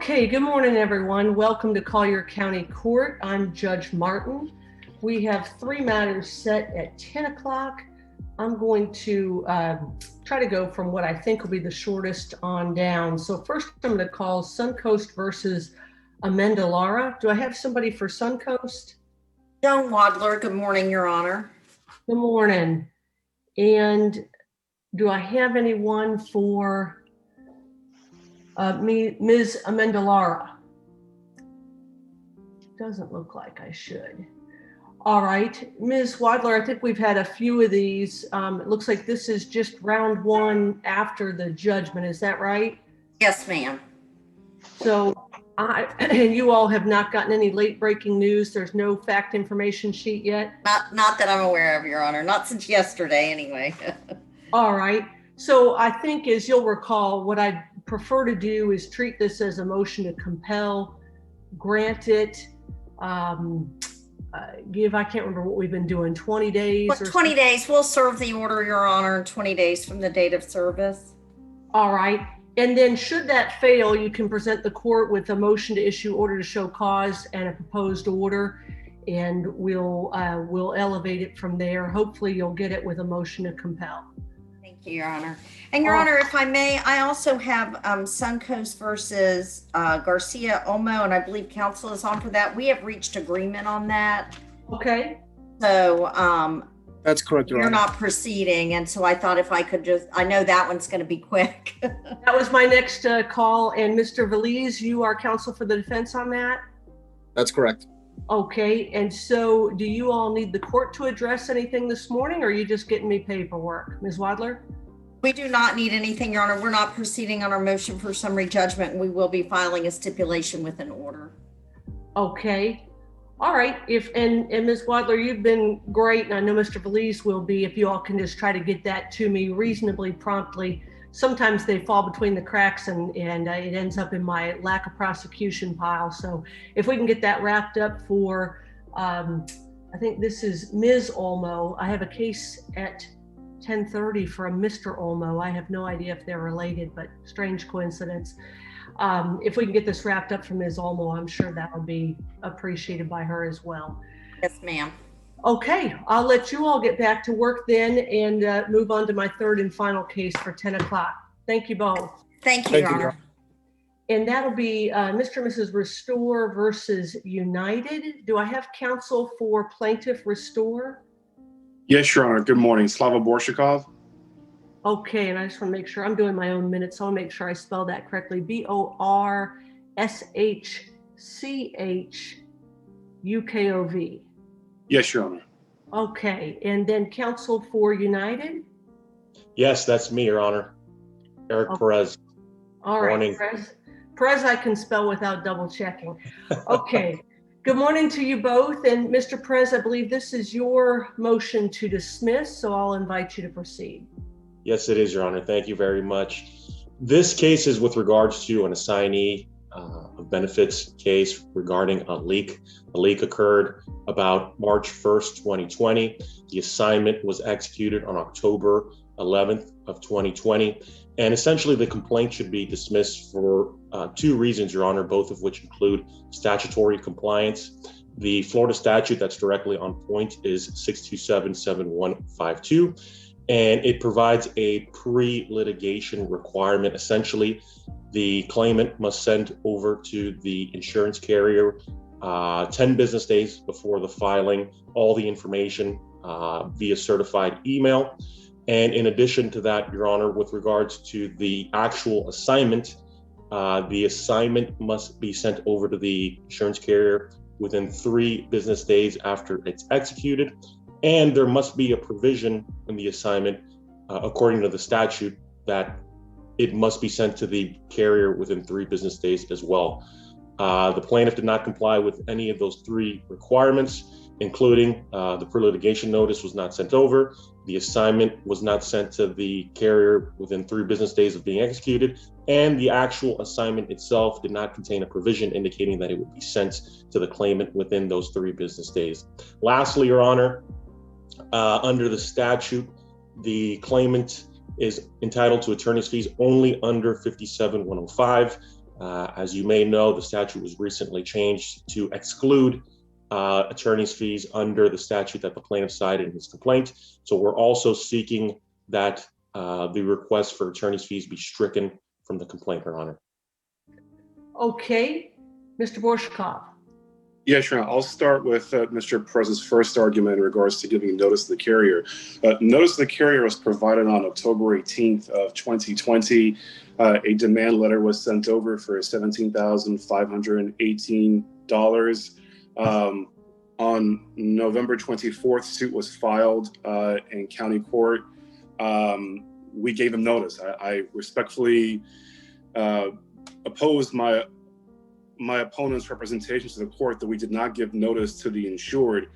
Okay, good morning, everyone. Welcome to Collier County Court. I'm Judge Martin. We have three matters set at 10 o'clock. I'm going to try to go from what I think will be the shortest on down. So first I'm going to call Suncoast versus Amendolara. Do I have somebody for Suncoast? Joan Wadler, good morning, Your Honor. Good morning. And do I have anyone for Ms. Amendolara? Doesn't look like I should. All right, Ms. Wadler, I think we've had a few of these. It looks like this is just round one after the judgment. Is that right? Yes, ma'am. So and you all have not gotten any late breaking news. There's no fact information sheet yet? Not that I'm aware of, Your Honor. Not since yesterday, anyway. All right. So I think, as you'll recall, what I prefer to do is treat this as a motion to compel, grant it, give, I can't remember what we've been doing, 20 days? What, 20 days. We'll serve the order, Your Honor, in 20 days from the date of service. All right. And then should that fail, you can present the court with a motion to issue order to show cause and a proposed order, and we'll elevate it from there. Hopefully you'll get it with a motion to compel. Thank you, Your Honor. And Your Honor, if I may, I also have Suncoast versus Garcia Olmo, and I believe counsel is on for that. We have reached agreement on that. Okay. So that's correct, Your you're Honor. not proceeding, and so I thought if I could just, I know that one's going to be quick. That was my next call. And Mr. Valise, you are counsel for the defense on that? That's correct. Okay, and so do you all need the court to address anything this morning, or are you just getting me paperwork? Ms. Wadler? We do not need anything, Your Honor. We're not proceeding on our motion for summary judgment, and we will be filing a stipulation with an order. Okay. All right. And Ms. Wadler, you've been great, and I know Mr. Valise will be, if you all can just try to get that to me reasonably promptly. Sometimes they fall between the cracks and it ends up in my lack of prosecution pile. So if we can get that wrapped up for, I think this is Ms. Olmo. I have a case at 10:30 for a Mr. Olmo. I have no idea if they're related, but strange coincidence. If we can get this wrapped up for Ms. Olmo, I'm sure that will be appreciated by her as well. Yes, ma'am. Okay, I'll let you all get back to work then and move on to my third and final case for 10 o'clock. Thank you both. Thank you, Your Honor. And that'll be Mr. and Mrs. Restore versus United. Do I have counsel for plaintiff Restore? Yes, Your Honor. Good morning. Slava Borshikov. Okay, and I just want to make sure I'm doing my own minutes, so I'll make sure I spell that correctly. Borshchukov. Yes, Your Honor. Okay, and then counsel for United? Yes, that's me, Your Honor. Eric Perez. All right, Morning. Perez I can spell without double checking. Okay, good morning to you both. And Mr. Perez, I believe this is your motion to dismiss, so I'll invite you to proceed. Yes, it is, Your Honor. Thank you very much. This case is with regards to an assignee of benefits case regarding a leak. A leak occurred about March 1st, 2020. The assignment was executed on October 11th of 2020. And essentially the complaint should be dismissed for two reasons, Your Honor, both of which include statutory compliance. The Florida statute that's directly on point is 6277152. And it provides a pre-litigation requirement. Essentially, the claimant must send over to the insurance carrier 10 business days before the filing all the information via certified email. And in addition to that, Your Honor, with regards to the actual assignment, the assignment must be sent over to the insurance carrier within 3 business days after it's executed. And there must be a provision in the assignment, according to the statute, that it must be sent to the carrier within 3 business days as well. The plaintiff did not comply with any of those 3 requirements, including the pre-litigation notice was not sent over, the assignment was not sent to the carrier within 3 business days of being executed, and the actual assignment itself did not contain a provision indicating that it would be sent to the claimant within those 3 business days. Lastly, Your Honor, under the statute, the claimant is entitled to attorney's fees only under 57105. As you may know, the statute was recently changed to exclude attorney's fees under the statute that the plaintiff cited in his complaint. So we're also seeking that the request for attorney's fees be stricken from the complaint, Your Honor. Okay, Mr. Borshkov. Yes, Your Honor. I'll start with Mr. Perez's first argument in regards to giving notice to the carrier. Notice to the carrier was provided on October 18th of 2020. A demand letter was sent over for $17,518. On November 24th, suit was filed in county court. We gave him notice. I respectfully opposed my opponent's representation to the court that we did not give notice to the insured.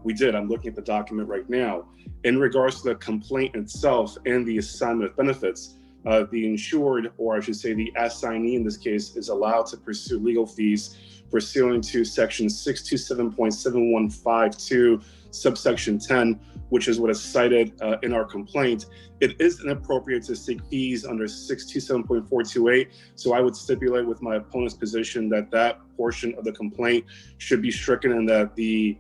We did. I'm looking at the document right now. In regards to the complaint itself and the assignment of benefits, the insured, or I should say the assignee in this case, is allowed to pursue legal fees pursuant to section 627.7152, subsection 10, which is what is cited in our complaint. It is inappropriate to seek fees under 627.428. So I would stipulate with my opponent's position that that portion of the complaint should be stricken and that the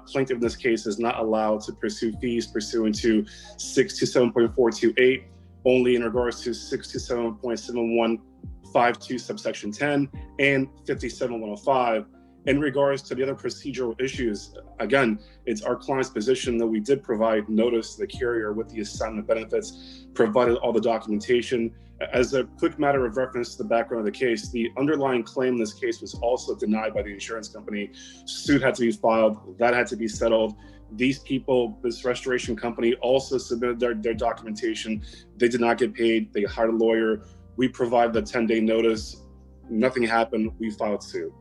plaintiff in this case is not allowed to pursue fees pursuant to 627.428, only in regards to 627.7152, subsection 10, and 57.105. In regards to the other procedural issues, again, it's our client's position that we did provide notice to the carrier with the assignment of benefits, provided all the documentation. As a quick matter of reference to the background of the case, the underlying claim in this case was also denied by the insurance company. Suit had to be filed, that had to be settled. These people, this restoration company, also submitted their documentation. They did not get paid. They hired a lawyer. We provided the 10-day notice. Nothing happened. We filed suit.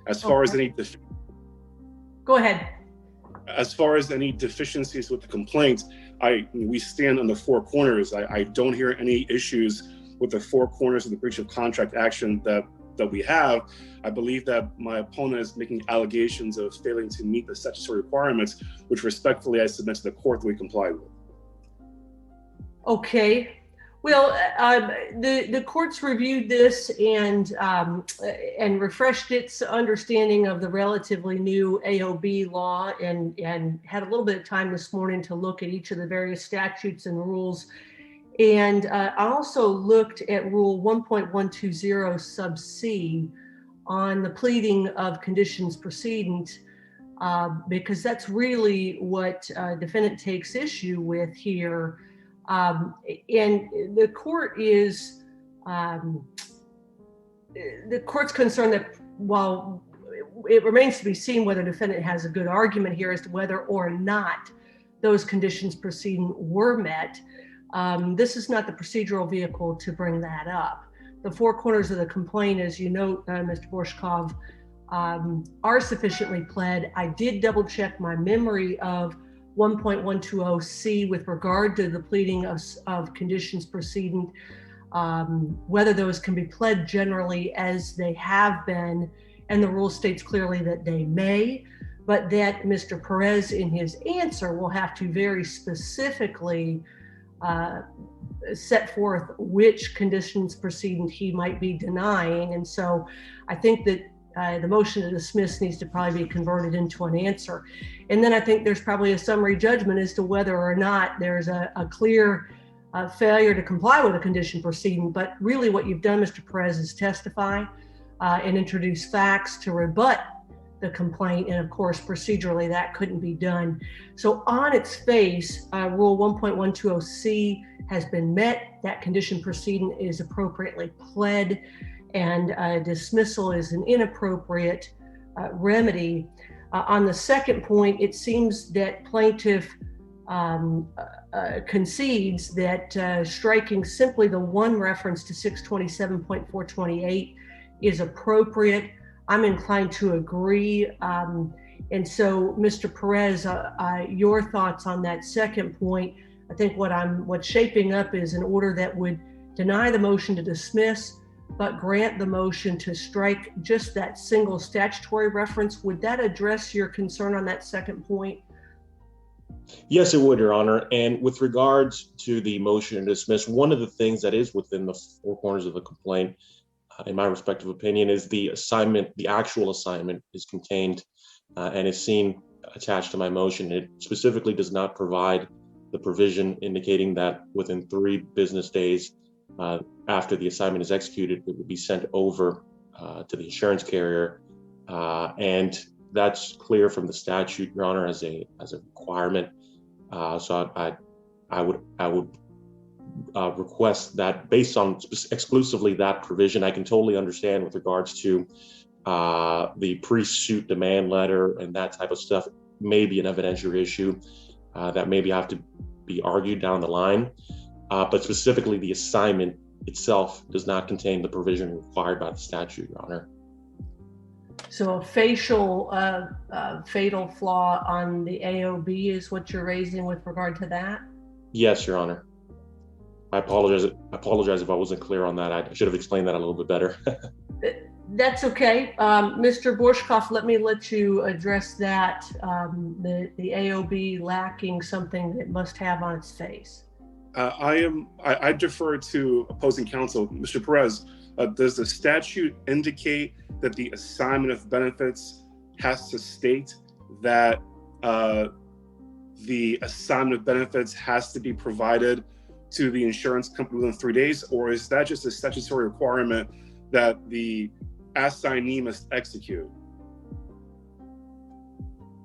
As far as any Go ahead. As far as any deficiencies with the complaint, we stand on the four corners. I don't hear any issues with the four corners of the breach of contract action that we have. I believe that my opponent is making allegations of failing to meet the statutory requirements, which respectfully I submit to the court that we complied with. Okay. Well, the court's reviewed this and refreshed its understanding of the relatively new AOB law and had a little bit of time this morning to look at each of the various statutes and rules. And I also looked at Rule 1.120 sub C on the pleading of conditions precedent, because that's really what defendant takes issue with here. And the court is, the court's concerned that while it remains to be seen whether the defendant has a good argument here as to whether or not those conditions precedent were met, this is not the procedural vehicle to bring that up. The four corners of the complaint, as you note, Mr. Borshkov, are sufficiently pled. I did double check my memory of 1.120C with regard to the pleading of conditions precedent, whether those can be pled generally as they have been, and the rule states clearly that they may, but that Mr. Perez in his answer will have to very specifically set forth which conditions precedent he might be denying. And so I think that the motion to dismiss needs to probably be converted into an answer. And then I think there's probably a summary judgment as to whether or not there's a clear failure to comply with a condition precedent. But really what you've done, Mr. Perez, is testify and introduce facts to rebut the complaint. And of course, procedurally, that couldn't be done. So on its face, Rule 1.120C has been met. That condition precedent is appropriately pled, and dismissal is an inappropriate remedy. On the second point, it seems that plaintiff concedes that striking simply the one reference to 627.428 is appropriate. I'm inclined to agree. And so, Mr. Perez, your thoughts on that second point? I think what's shaping up is an order that would deny the motion to dismiss, but grant the motion to strike just that single statutory reference. Would that address your concern on that second point? Yes, it would, Your Honor. And with regards to the motion to dismiss, one of the things that is within the four corners of the complaint in my respective opinion, is the assignment, the actual assignment is contained and is seen attached to my motion. It specifically does not provide the provision indicating that within 3 business days after the assignment is executed, it will be sent over to the insurance carrier. And that's clear from the statute, Your Honor, as a requirement. So I would request that based on exclusively that provision. I can totally understand with regards to the pre-suit demand letter and that type of stuff may be an evidentiary issue that maybe have to be argued down the line. But specifically the assignment itself does not contain the provision required by the statute, Your Honor. So a facial fatal flaw on the AOB is what you're raising with regard to that? Yes, Your Honor. I apologize if I wasn't clear on that. I should have explained that a little bit better. That's okay. Mr. Borshkoff, let you address that, the AOB lacking something that it must have on its face. I defer to opposing counsel. Mr. Perez, does the statute indicate that the assignment of benefits has to state that the assignment of benefits has to be provided to the insurance company within 3 days, or is that just a statutory requirement that the assignee must execute?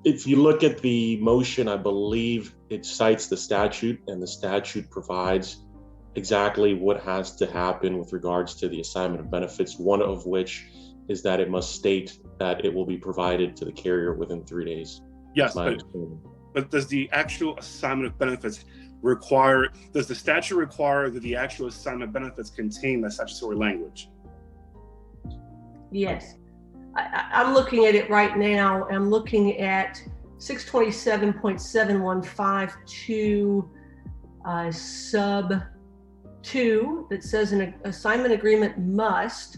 If you look at the motion, I believe it cites the statute, and the statute provides exactly what has to happen with regards to the assignment of benefits, one of which is that it must state that it will be provided to the carrier within 3 days. Yes, but does the actual assignment of benefits does the statute require that the actual assignment of benefits contain that statutory language? Yes. I'm looking at it right now. I'm looking at 627.7152 sub 2 that says an assignment agreement must,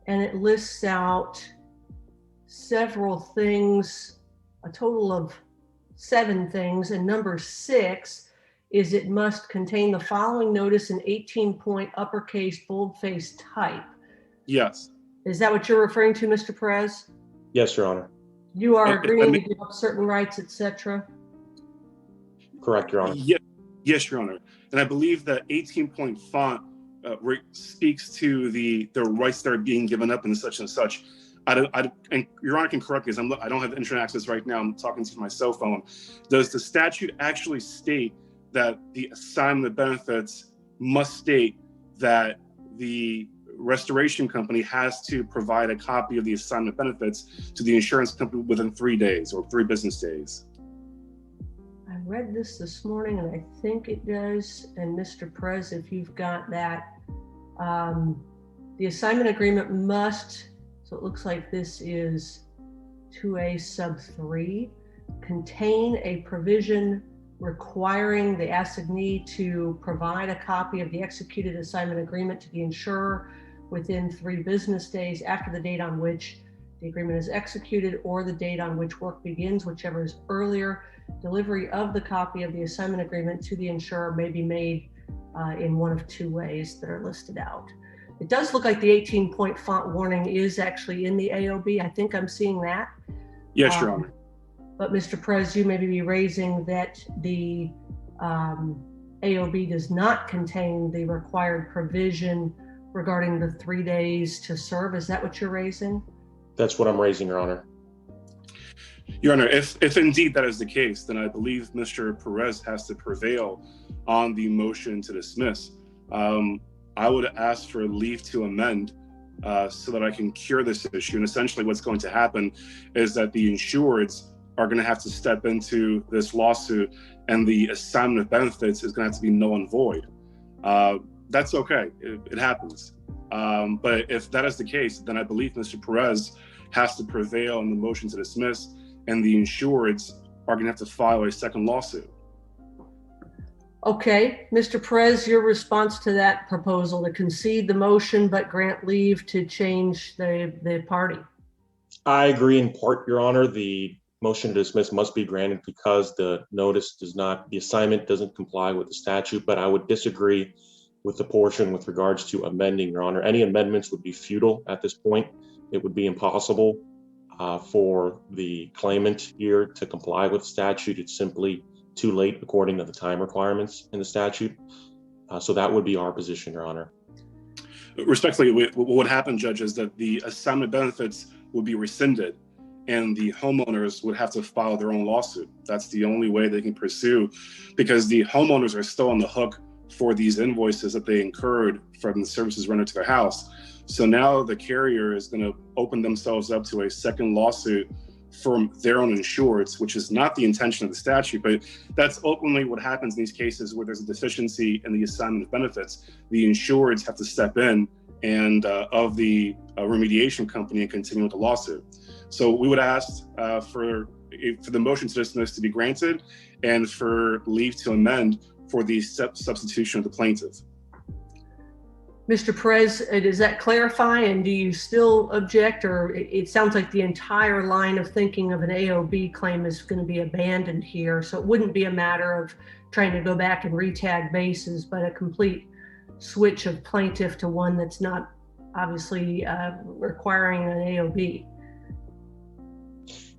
and it lists out several things, a total of 7 things, and number 6 is it must contain the following notice in 18-point uppercase boldface type. Yes. Is that what you're referring to, Mr. Perez? Yes, Your Honor. You are agreeing to give up certain rights, etc.? Correct, Your Honor. Yes, Your Honor. And I believe that 18-point font speaks to the rights that are being given up and such and such. And Your Honor can correct me, because I don't have internet access right now. I'm talking to my cell phone. Does the statute actually state that the assignment of benefits must state that the restoration company has to provide a copy of the assignment of benefits to the insurance company within 3 days or 3 business days? I read this morning, and I think it does. And Mr. Perez, if you've got that, the assignment agreement must, so it looks like this is 2A sub 3, contain a provision requiring the assignee to provide a copy of the executed assignment agreement to the insurer within 3 business days after the date on which the agreement is executed or the date on which work begins, whichever is earlier. Delivery of the copy of the assignment agreement to the insurer may be made in one of 2 ways that are listed out. It does look like the 18-point font warning is actually in the AOB. I think I'm seeing that. Yes, Your Honor. But Mr. Perez, you may be raising that the AOB does not contain the required provision regarding the 3 days to serve. Is that what you're raising? That's what I'm raising, Your Honor. Your Honor, if indeed that is the case, then I believe Mr. Perez has to prevail on the motion to dismiss. I would ask for leave to amend so that I can cure this issue. And essentially what's going to happen is that the insureds are going to have to step into this lawsuit, and the assignment of benefits is going to have to be null and void. That's okay. It happens. But if that is the case, then I believe Mr. Perez has to prevail on the motion to dismiss, and the insureds are going to have to file a second lawsuit. Okay, Mr. Perez, your response to that proposal to concede the motion but grant leave to change the party? I agree in part, Your Honor. The motion to dismiss must be granted because the notice does not, the assignment doesn't comply with the statute, but I would disagree with the portion with regards to amending, Your Honor. Any amendments would be futile at this point. It would be impossible for the claimant here to comply with statute. It's simply too late according to the time requirements in the statute. So that would be our position, Your Honor. Respectfully, what would happen, Judge, is that the assignment benefits would be rescinded and the homeowners would have to file their own lawsuit. That's the only way they can pursue, because the homeowners are still on the hook for these invoices that they incurred from the services rendered to their house. So now the carrier is going to open themselves up to a second lawsuit from their own insureds, which is not the intention of the statute, but that's ultimately what happens in these cases where there's a deficiency in the assignment of benefits. The insureds have to step in and of the remediation company and continue with the lawsuit. So we would ask for the motion to dismiss to be granted and for leave to amend for the substitution of the plaintiff. Mr. Perez, does that clarify, and do you still object, or it sounds like the entire line of thinking of an AOB claim is going to be abandoned here, so it wouldn't be a matter of trying to go back and retag bases, but a complete switch of plaintiff to one that's not obviously requiring an AOB.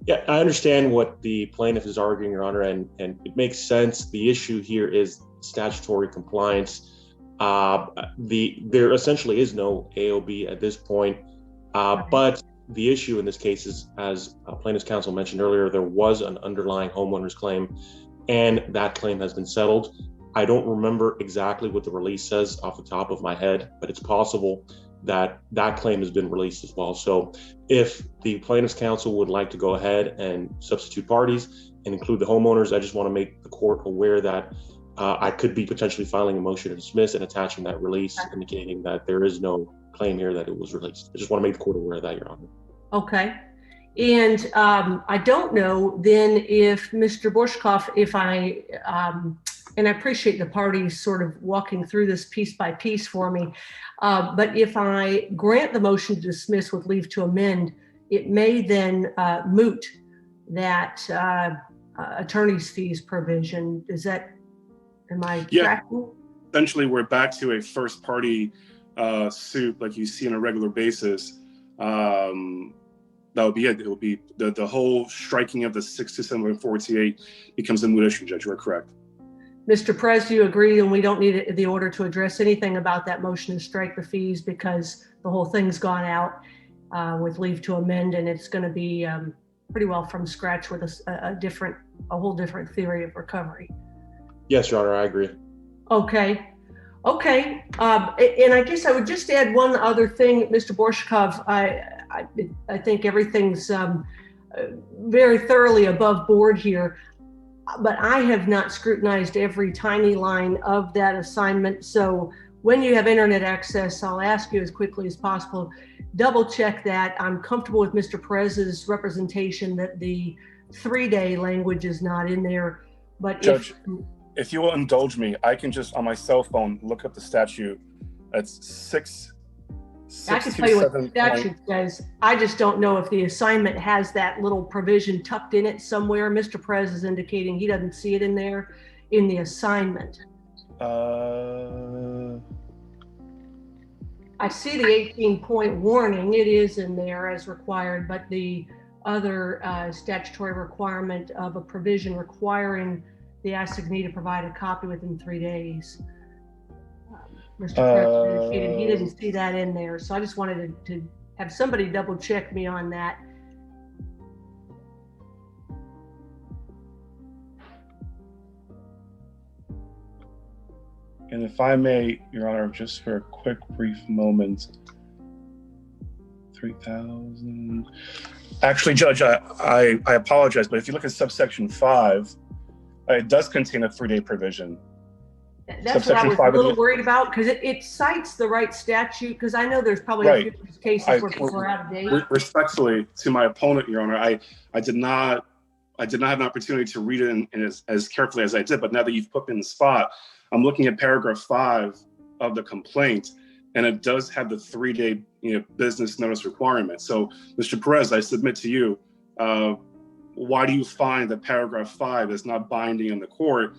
Yeah, I understand what the plaintiff is arguing, Your Honor, and it makes sense. The issue here is statutory compliance. There essentially is no AOB at this point, but the issue in this case is, as plaintiff's counsel mentioned earlier, there was an underlying homeowner's claim, and that claim has been settled. I don't remember exactly what the release says off the top of my head, but it's possible that that claim has been released as well. So if the plaintiff's counsel would like to go ahead and substitute parties and include the homeowners, I just want to make the court aware that I could be potentially filing a motion to dismiss and attaching that release, indicating that there is no claim here that it was released. I just want to make the court aware of that, Your Honor. Okay. And I don't know then if Mr. Borshkoff, and I appreciate the parties sort of walking through this piece by piece for me, but if I grant the motion to dismiss with leave to amend, it may then moot that attorney's fees provision. Is that, am I tracking? Essentially, we're back to a first party suit like you see on a regular basis. That would be it. It would be the whole striking of the 62748 becomes a moot issue, Judge. You are correct. Mr. Perez, do you agree and we don't need the order to address anything about that motion to strike the fees because the whole thing's gone out with leave to amend, and it's going to be pretty well from scratch with a whole different theory of recovery? Yes, Your Honor, I agree. Okay. And I guess I would just add one other thing, Mr. Borshkov. I think everything's very thoroughly above board here, but I have not scrutinized every tiny line of that assignment. So when you have internet access, I'll ask you as quickly as possible, double check that. I'm comfortable with Mr. Perez's representation that the 3-day language is not in there, but Judge, if you will indulge me, I can just on my cell phone look up the statute. That's 6. I can tell you what the statute says. I just don't know if the assignment has that little provision tucked in it somewhere. Mr. Perez is indicating he doesn't see it in there in the assignment. I see the 18-point warning. It is in there as required, but the other statutory requirement of a provision requiring the assignee to provide a copy within 3 days. Mr. Perez indicated he didn't see that in there. So I just wanted to have somebody double check me on that. And if I may, Your Honor, just for a quick, brief moment, 3,000. Actually, Judge, I apologize, but if you look at subsection 5, it does contain a 3-day provision. That's what I was a little worried about, because it cites the right statute, because I know there's probably a few cases where people are out of date. Respectfully to my opponent, Your Honor, I did not have an opportunity to read it in as carefully as I did, but now that you've put me in the spot, I'm looking at paragraph 5 of the complaint, and it does have the 3-day business notice requirement. So, Mr. Perez, I submit to you, why do you find that paragraph 5 is not binding on the court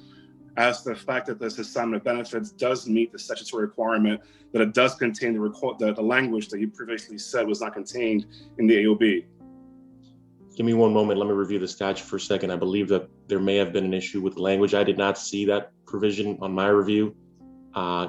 as to the fact that this assignment of benefits does meet the statutory requirement that it does contain the language that you previously said was not contained in the AOB. Give me one moment. Let me review the statute for a second. I believe that there may have been an issue with the language. I did not see that provision on my review.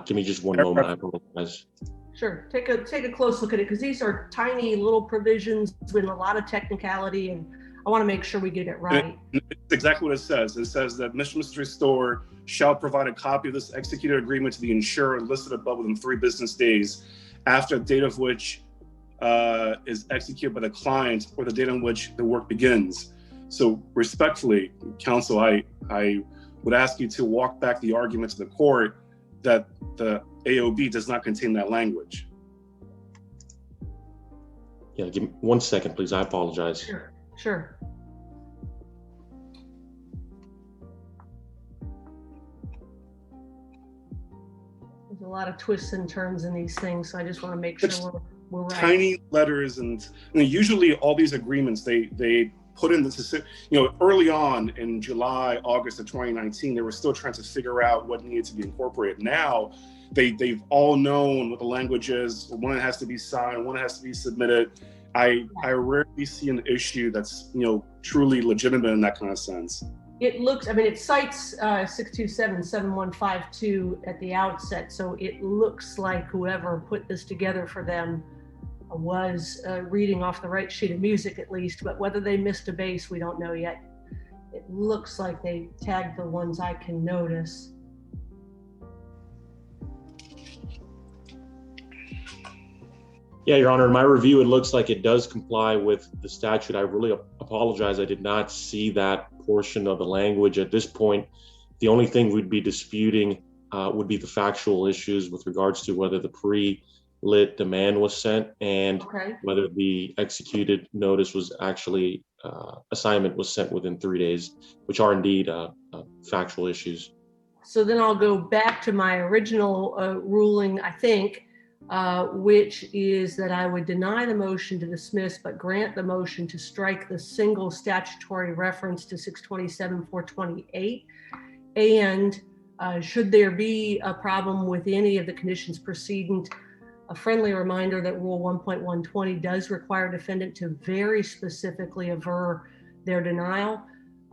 Give me just one moment. I apologize. Sure, take a close look at it, because these are tiny little provisions with a lot of technicality, and I want to make sure we get it right. It's exactly what it says. It says that Mr. and Mrs. Store shall provide a copy of this executed agreement to the insurer listed above within 3 business days after the date of which is executed by the client or the date on which the work begins. So respectfully, counsel, I would ask you to walk back the argument to the court that the AOB does not contain that language. Yeah, give me 1 second, please. I apologize. Sure, sure. There's a lot of twists and turns in these things, so I just want to make sure we're right. Tiny letters, and usually all these agreements, they put in this, early on in July, August of 2019, they were still trying to figure out what needed to be incorporated. Now, they've all known what the language is, when it has to be signed, when it has to be submitted. I rarely see an issue that's, truly legitimate in that kind of sense. It looks, it cites 627-7152 at the outset, so it looks like whoever put this together for them was reading off the right sheet of music at least, but whether they missed a base, we don't know yet. It looks like they tagged the ones I can notice. Yeah, Your Honor, in my review, it looks like it does comply with the statute. I really apologize. I did not see that portion of the language at this point. The only thing we'd be disputing would be the factual issues with regards to whether the pre-lit demand was sent and whether the executed notice was actually, assignment was sent within 3 days, which are indeed factual issues. So then I'll go back to my original ruling, I think, which is that I would deny the motion to dismiss, but grant the motion to strike the single statutory reference to 627-428. And should there be a problem with any of the conditions precedent, a friendly reminder that Rule 1.120 does require a defendant to very specifically aver their denial,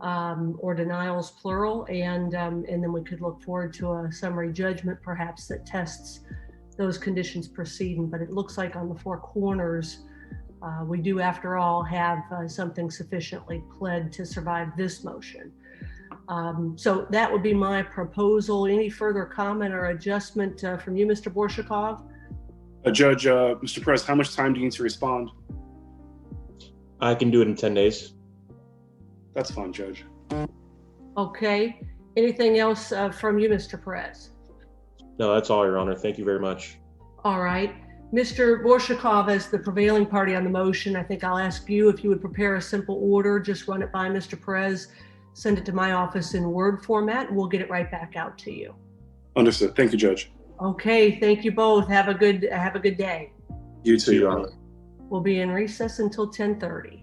or denials plural, and then we could look forward to a summary judgment perhaps that tests those conditions precedent. But it looks like on the 4 corners, we do, after all, have something sufficiently pled to survive this motion. So that would be my proposal. Any further comment or adjustment from you, Mr. Borshakov? Judge, Mr. Perez, how much time do you need to respond? I can do it in 10 days. That's fine, Judge. Okay. Anything else from you, Mr. Perez? No, that's all, Your Honor. Thank you very much. All right. Mr. Borshakov, as the prevailing party on the motion, I think I'll ask you if you would prepare a simple order, just run it by Mr. Perez, send it to my office in Word format, and we'll get it right back out to you. Understood. Thank you, Judge. Okay. Thank you both. Have a good day. You too, Your Honor. We'll be in recess until 10:30.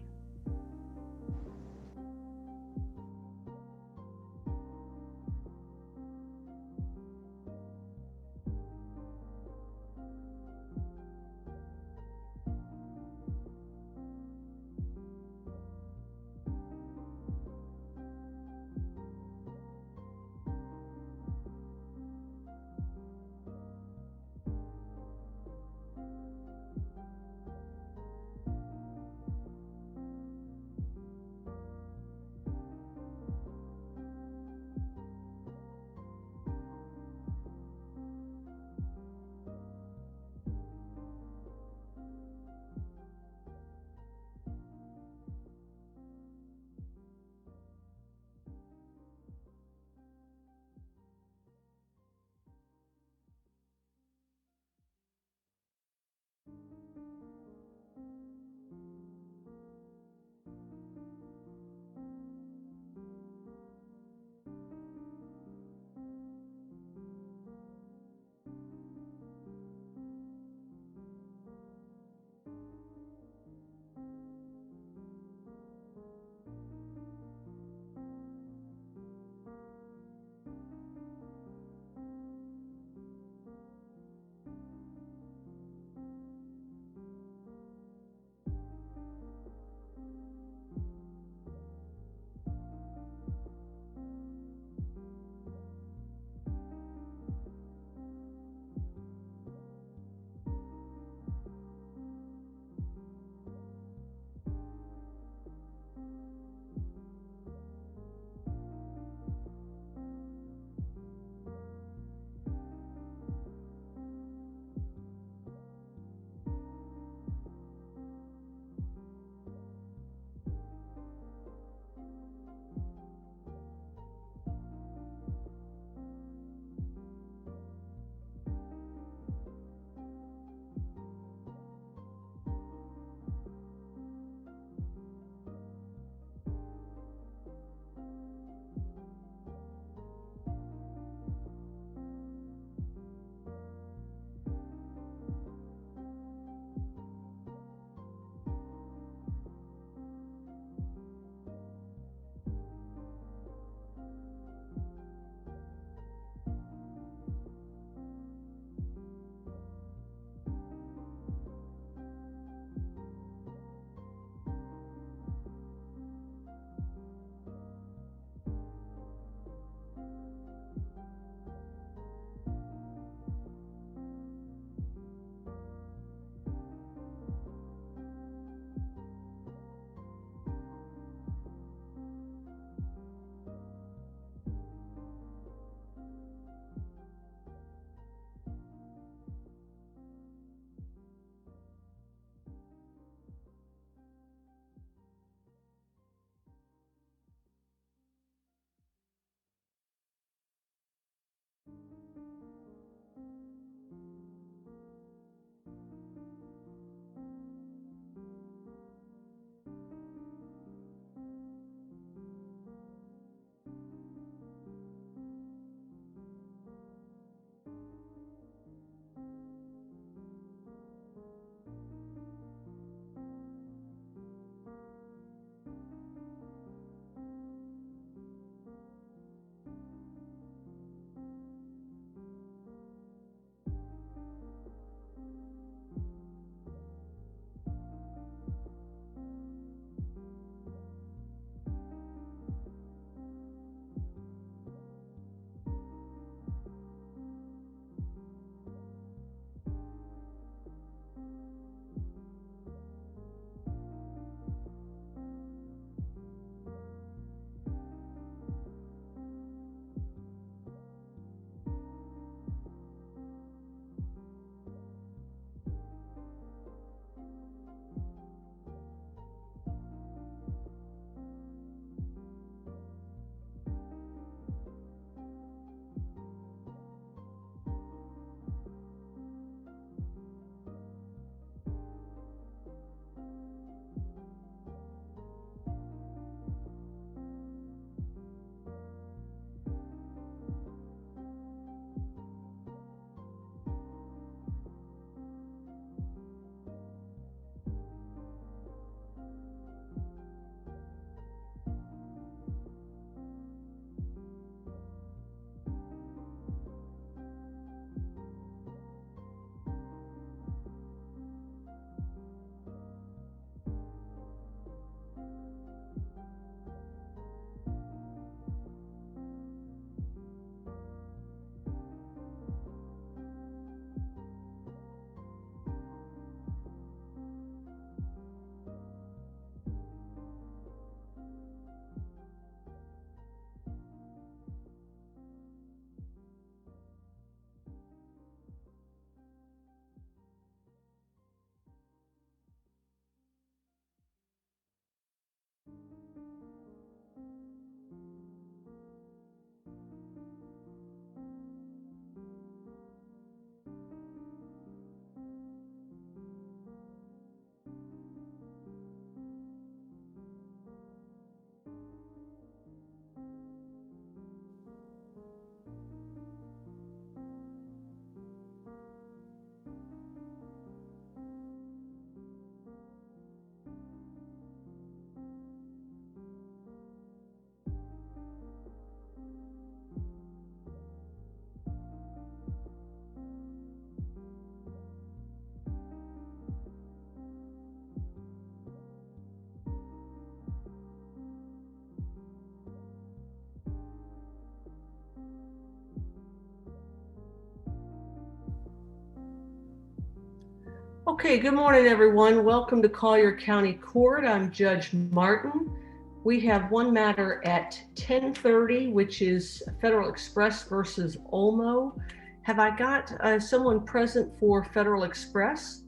Okay, good morning, everyone. Welcome to Collier County Court. I'm Judge Martin. We have one matter at 10:30, which is Federal Express versus Olmo. Have I got someone present for Federal Express?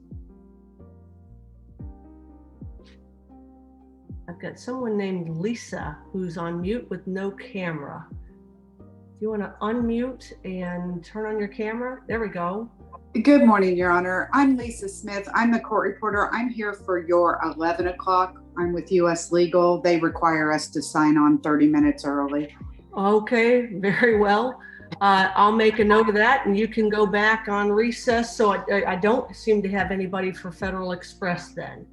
I've got someone named Lisa who's on mute with no camera. Do you want to unmute and turn on your camera? There we go. Good morning, Your Honor. I'm Lisa Smith. I'm the court reporter. I'm here for your 11 o'clock. I'm with U.S. Legal. They require us to sign on 30 minutes early. Okay, very well. I'll make a note of that and you can go back on recess. So I don't seem to have anybody for Federal Express then.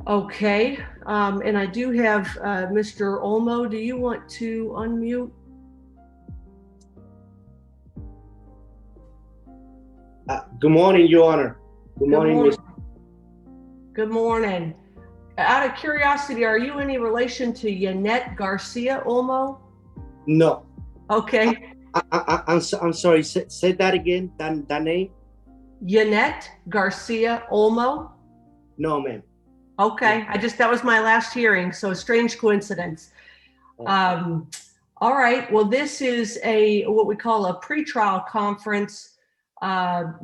Okay, and I do have Mr. Olmo. Do you want to unmute? Good morning, Your Honor. Good morning, Ms. Good morning. Out of curiosity, are you any relation to Yannette Garcia Olmo? No. Okay. I'm sorry. Say that again. That name? Yannette Garcia Olmo? No, ma'am. Okay. That was my last hearing. So strange coincidence. All right. Well, this is what we call a pretrial conference.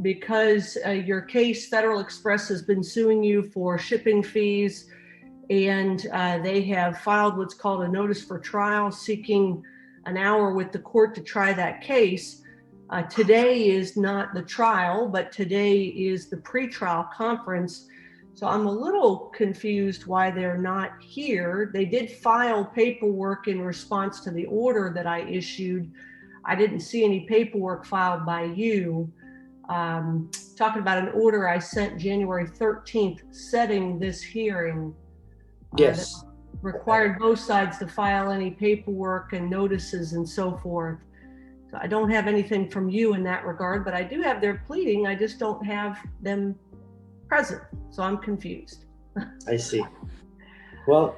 Because your case, Federal Express has been suing you for shipping fees, and they have filed what's called a notice for trial, seeking an hour with the court to try that case. Today is not the trial, but today is the pretrial conference. So I'm a little confused why they're not here. They did file paperwork in response to the order that I issued. I didn't see any paperwork filed by you. Talking about an order I sent January 13th setting this hearing. Yes. That required both sides to file any paperwork and notices and so forth. So I don't have anything from you in that regard, but I do have their pleading. I just don't have them present. So I'm confused. I see. Well,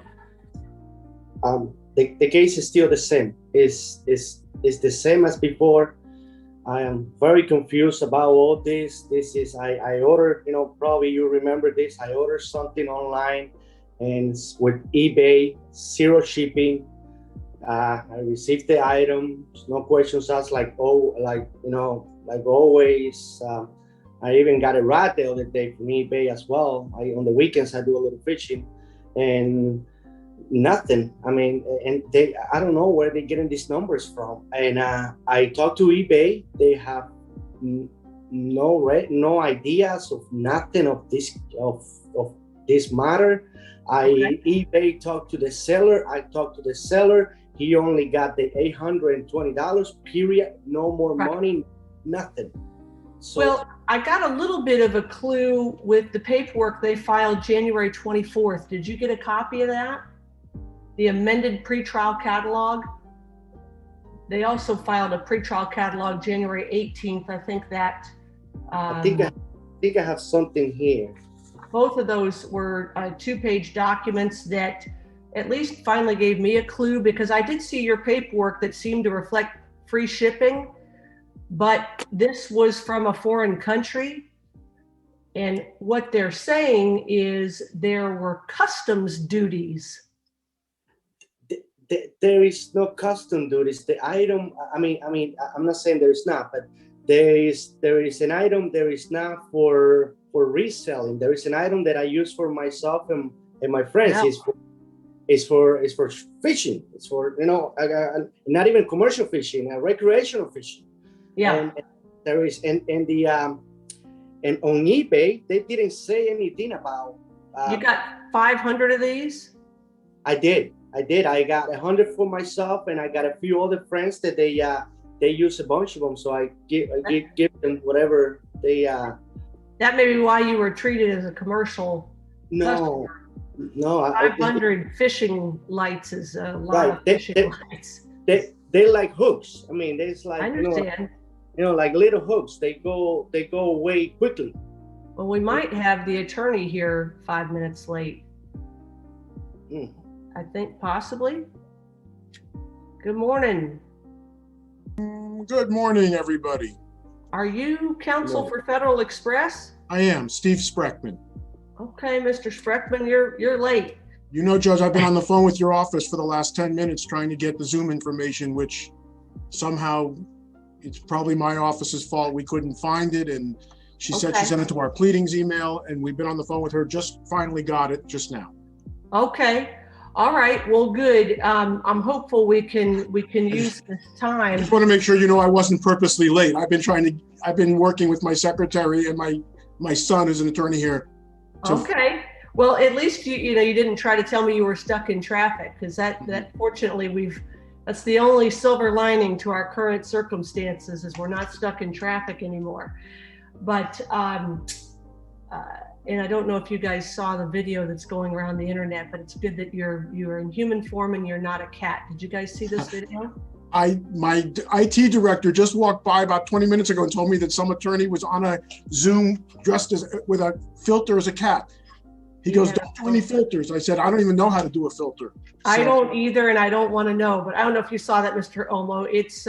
the case is still the same. It's the same as before. I am very confused about all this. I ordered, probably you remember this. I ordered something online and it's with eBay, 0 shipping. I received the item, no questions asked, like always. I even got a rat the other day from eBay as well. On the weekends, I do a little fishing and nothing. I mean, and I don't know where they're getting these numbers from. And I talked to eBay. They have no ideas of nothing of this matter. Okay. eBay talked to the seller. I talked to the seller. He only got the $820, period. No more money, nothing. So, well, I got a little bit of a clue with the paperwork they filed January 24th. Did you get a copy of that? The amended pretrial catalog. They also filed a pretrial catalog January 18th. I think that. I think I have something here. Both of those were 2-page documents that at least finally gave me a clue, because I did see your paperwork that seemed to reflect free shipping, but this was from a foreign country. And what they're saying is there were customs duties. There is no custom duties. The item, I mean, I'm not saying there is not, but there is an item. There is not for reselling. There is an item that I use for myself and my friends. Yeah. It's for fishing. It's for not even commercial fishing, recreational fishing. Yeah. And there is and on eBay they didn't say anything about. You got 500 of these? I did. I got 100 for myself, and I got a few other friends that they use a bunch of them. So I give them whatever they. That may be why you were treated as a commercial. No, customer. no. 500 fishing lights is a lot of fishing lights. They like hooks. I mean, there's like I understand. Like little hooks. They go away quickly. Well, we might have the attorney here 5 minutes late. I think possibly. Good morning. Good morning, everybody. Are you counsel for Federal Express? I am, Steve Spreckman. Okay, Mr. Spreckman, you're late. You know, Judge, I've been on the phone with your office for the last 10 minutes trying to get the Zoom information, which somehow it's probably my office's fault. We couldn't find it. And she said Okay. she sent it to our pleadings email, and we've been on the phone with her, just finally got it just now. Okay. All right. Well, good. I'm hopeful we can use this I time. just want to make sure you know I wasn't purposely late. I've been working with my secretary and my son, who's an attorney here. Okay. Well, at least you didn't try to tell me you were stuck in traffic, because that fortunately that's the only silver lining to our current circumstances, is we're not stuck in traffic anymore. But and I don't know if you guys saw the video that's going around the internet, but it's good that you're in human form and you're not a cat. Did you guys see this video? My IT director just walked by about 20 minutes ago and told me that some attorney was on a Zoom dressed with a filter as a cat. He goes, Yeah. don't do any filters. I said, I don't even know how to do a filter. I So- don't either, and I don't want to know, but I don't know if you saw that, Mr. Olmo. It's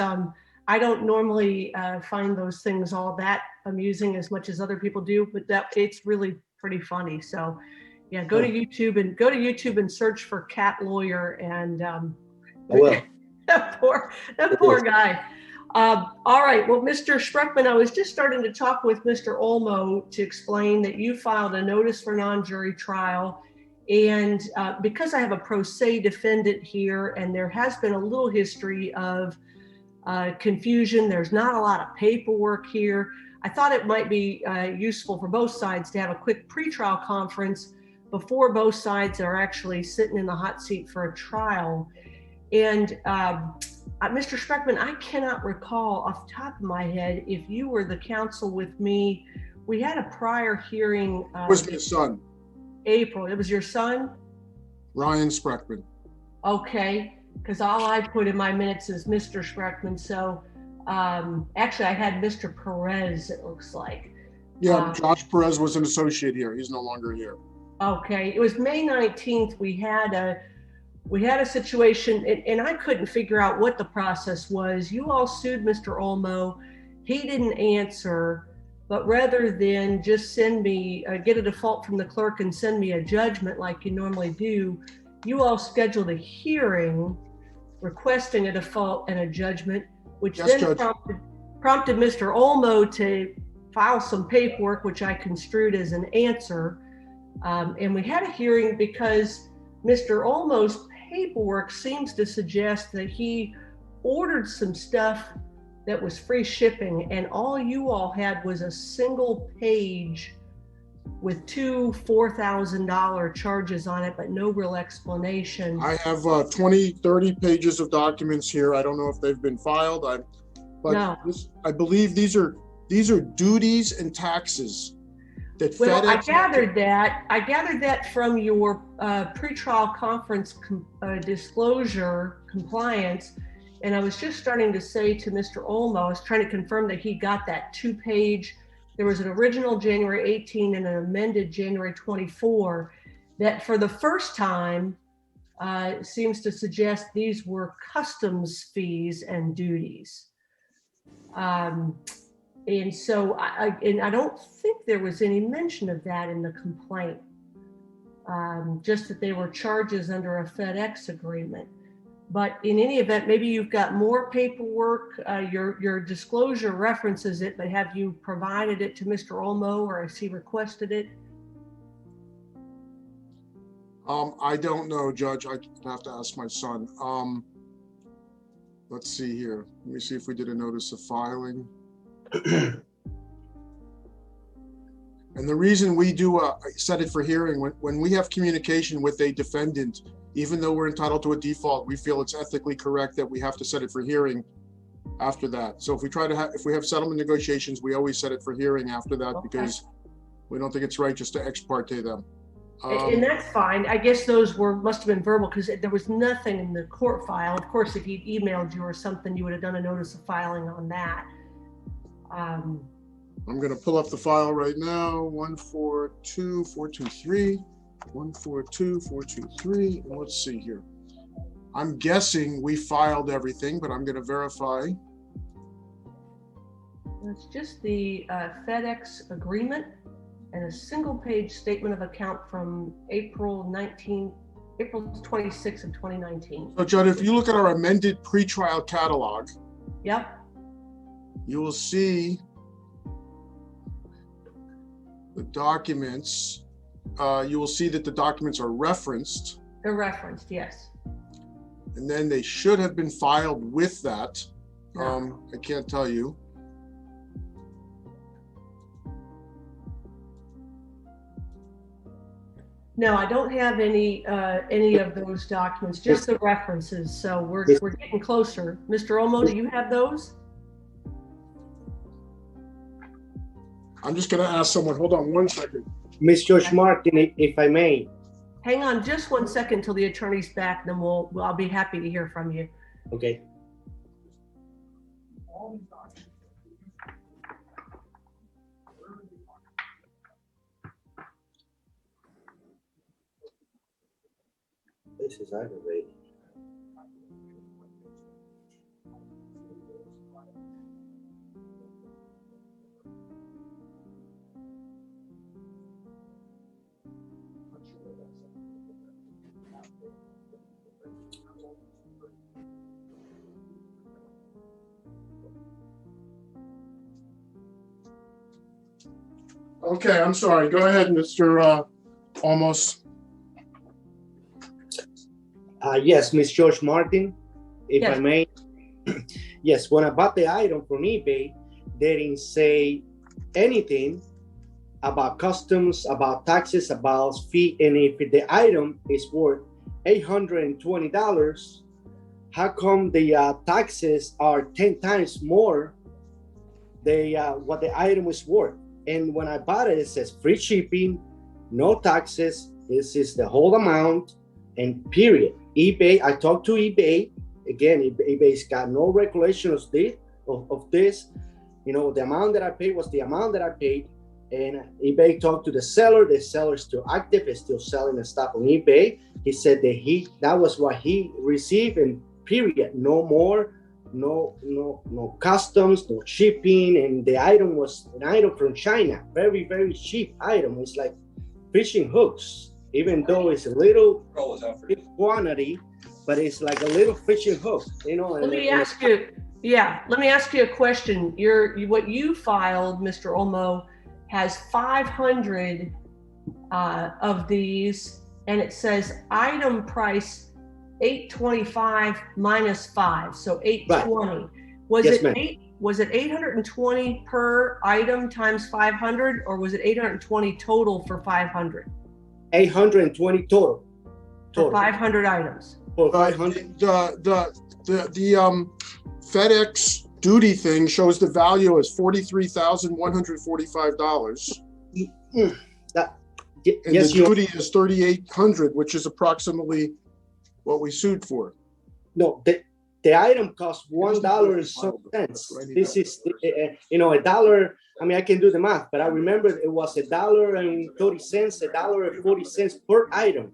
I don't normally find those things all that amusing as much as other people do, but it's really pretty funny. So yeah, go to YouTube and search for cat lawyer, and I will. that poor guy. All right, well, Mr. Spreckman, I was just starting to talk with Mr. Olmo to explain that you filed a notice for non-jury trial. And because I have a pro se defendant here, and there has been a little history of confusion, there's not a lot of paperwork here, I thought it might be useful for both sides to have a quick pretrial conference before both sides are actually sitting in the hot seat for a trial. And Mr. Spreckman, I cannot recall off the top of my head if you were the counsel with me. We had a prior hearing. It was my son, April. It was your son? Ryan Spreckman. Okay, because all I put in my minutes is Mr. Spreckman. So actually I had Mr. Perez, it looks like. Yeah, Josh Perez was an associate here. He's no longer here. Okay, it was May 19th. We had a situation, and I couldn't figure out what the process was. You all sued Mr. Olmo. He didn't answer, but rather than just send me, get a default from the clerk and send me a judgment like you normally do, you all scheduled a hearing requesting a default and a judgment, which Yes, then Judge. prompted Mr. Olmo to file some paperwork, which I construed as an answer. And we had a hearing because Mr. Olmo's paperwork seems to suggest that he ordered some stuff that was free shipping, and all you all had was a single page with two $4,000 charges on it, but no real explanation. I have 20, 30 pages of documents here. I don't know if they've been filed. No. I believe these are duties and taxes that Well, FedEx. I gathered that from your pretrial conference disclosure compliance, and I was just starting to say to Mr. Olmo, I was trying to confirm that he got that 2-page. There was an original January 18 and an amended January 24 that for the first time seems to suggest these were customs fees and duties. And so I don't think there was any mention of that in the complaint, just that they were charges under a FedEx agreement. But in any event, maybe you've got more paperwork. Your disclosure references it, but have you provided it to Mr. Olmo, or has he requested it? I don't know, Judge. I have to ask my son. Let's see here. Let me see if we did a notice of filing. And the reason we do set it for hearing, when we have communication with a defendant, even though we're entitled to a default, we feel it's ethically correct that we have to set it for hearing after that. So if we have settlement negotiations, we always set it for hearing after that, Okay. because we don't think it's right just to ex parte them. And that's fine. I guess those must have been verbal, because there was nothing in the court file. Of course, if he'd emailed you or something, you would have done a notice of filing on that. I'm going to pull up the file right now. 142423, 142423, and let's see here. I'm guessing we filed everything, but I'm going to verify. It's just the FedEx agreement. and a single page statement of account from April 26th of 2019. So Judd, if you look at our amended pretrial catalog, Yep. you will see the documents. You will see that the documents are referenced, They're referenced, yes. and then they should have been filed with that. I can't tell you. No, I don't have any of those documents, just the references. So we're getting closer. Mr. Olmo, do you have those? I'm just going to ask someone. Hold on one second. Ms. George Martin, if I may. Hang on just one second till the attorney's back, then I'll be happy to hear from you. Okay. This is aggravating. Okay, I'm sorry. Go ahead, Mr. Almost. Yes, Ms. George Martin, if Yes. I may. Yes, when I bought the item from eBay, they didn't say anything about customs, about taxes, about fee. And if the item is worth $820, how come the taxes are 10 times more than what the item is worth? And when I bought it, it says free shipping, no taxes. This is the whole amount, and period. eBay, I talked to eBay. Again, eBay's got no regulation of this. You know, the amount that I paid was the amount that I paid. And eBay talked to the seller. The seller is still active, is still selling the stuff on eBay. He said that that was what he received, and period. No more, no customs, no shipping. And the item was an item from China, very, very cheap item. It's like fishing hooks, even though it's a little quantity, but it's like a little fishing hook, you know. Let me ask you a question. What you filed, Mr. Olmo, has 500 of these, and it says item price $825 minus 5, so $820. Right. Was it 820 per item times 500, or was it 820 total for 500? 820 total. For 500 items. For 500. The FedEx duty thing shows the value as $43,145. And yes, the duty is $3,800, which is approximately what we sued for. No, the item costs $1 and some cents. This is, $1. I mean, I can do the math, but I remember it was $1.30, $1.40 per item,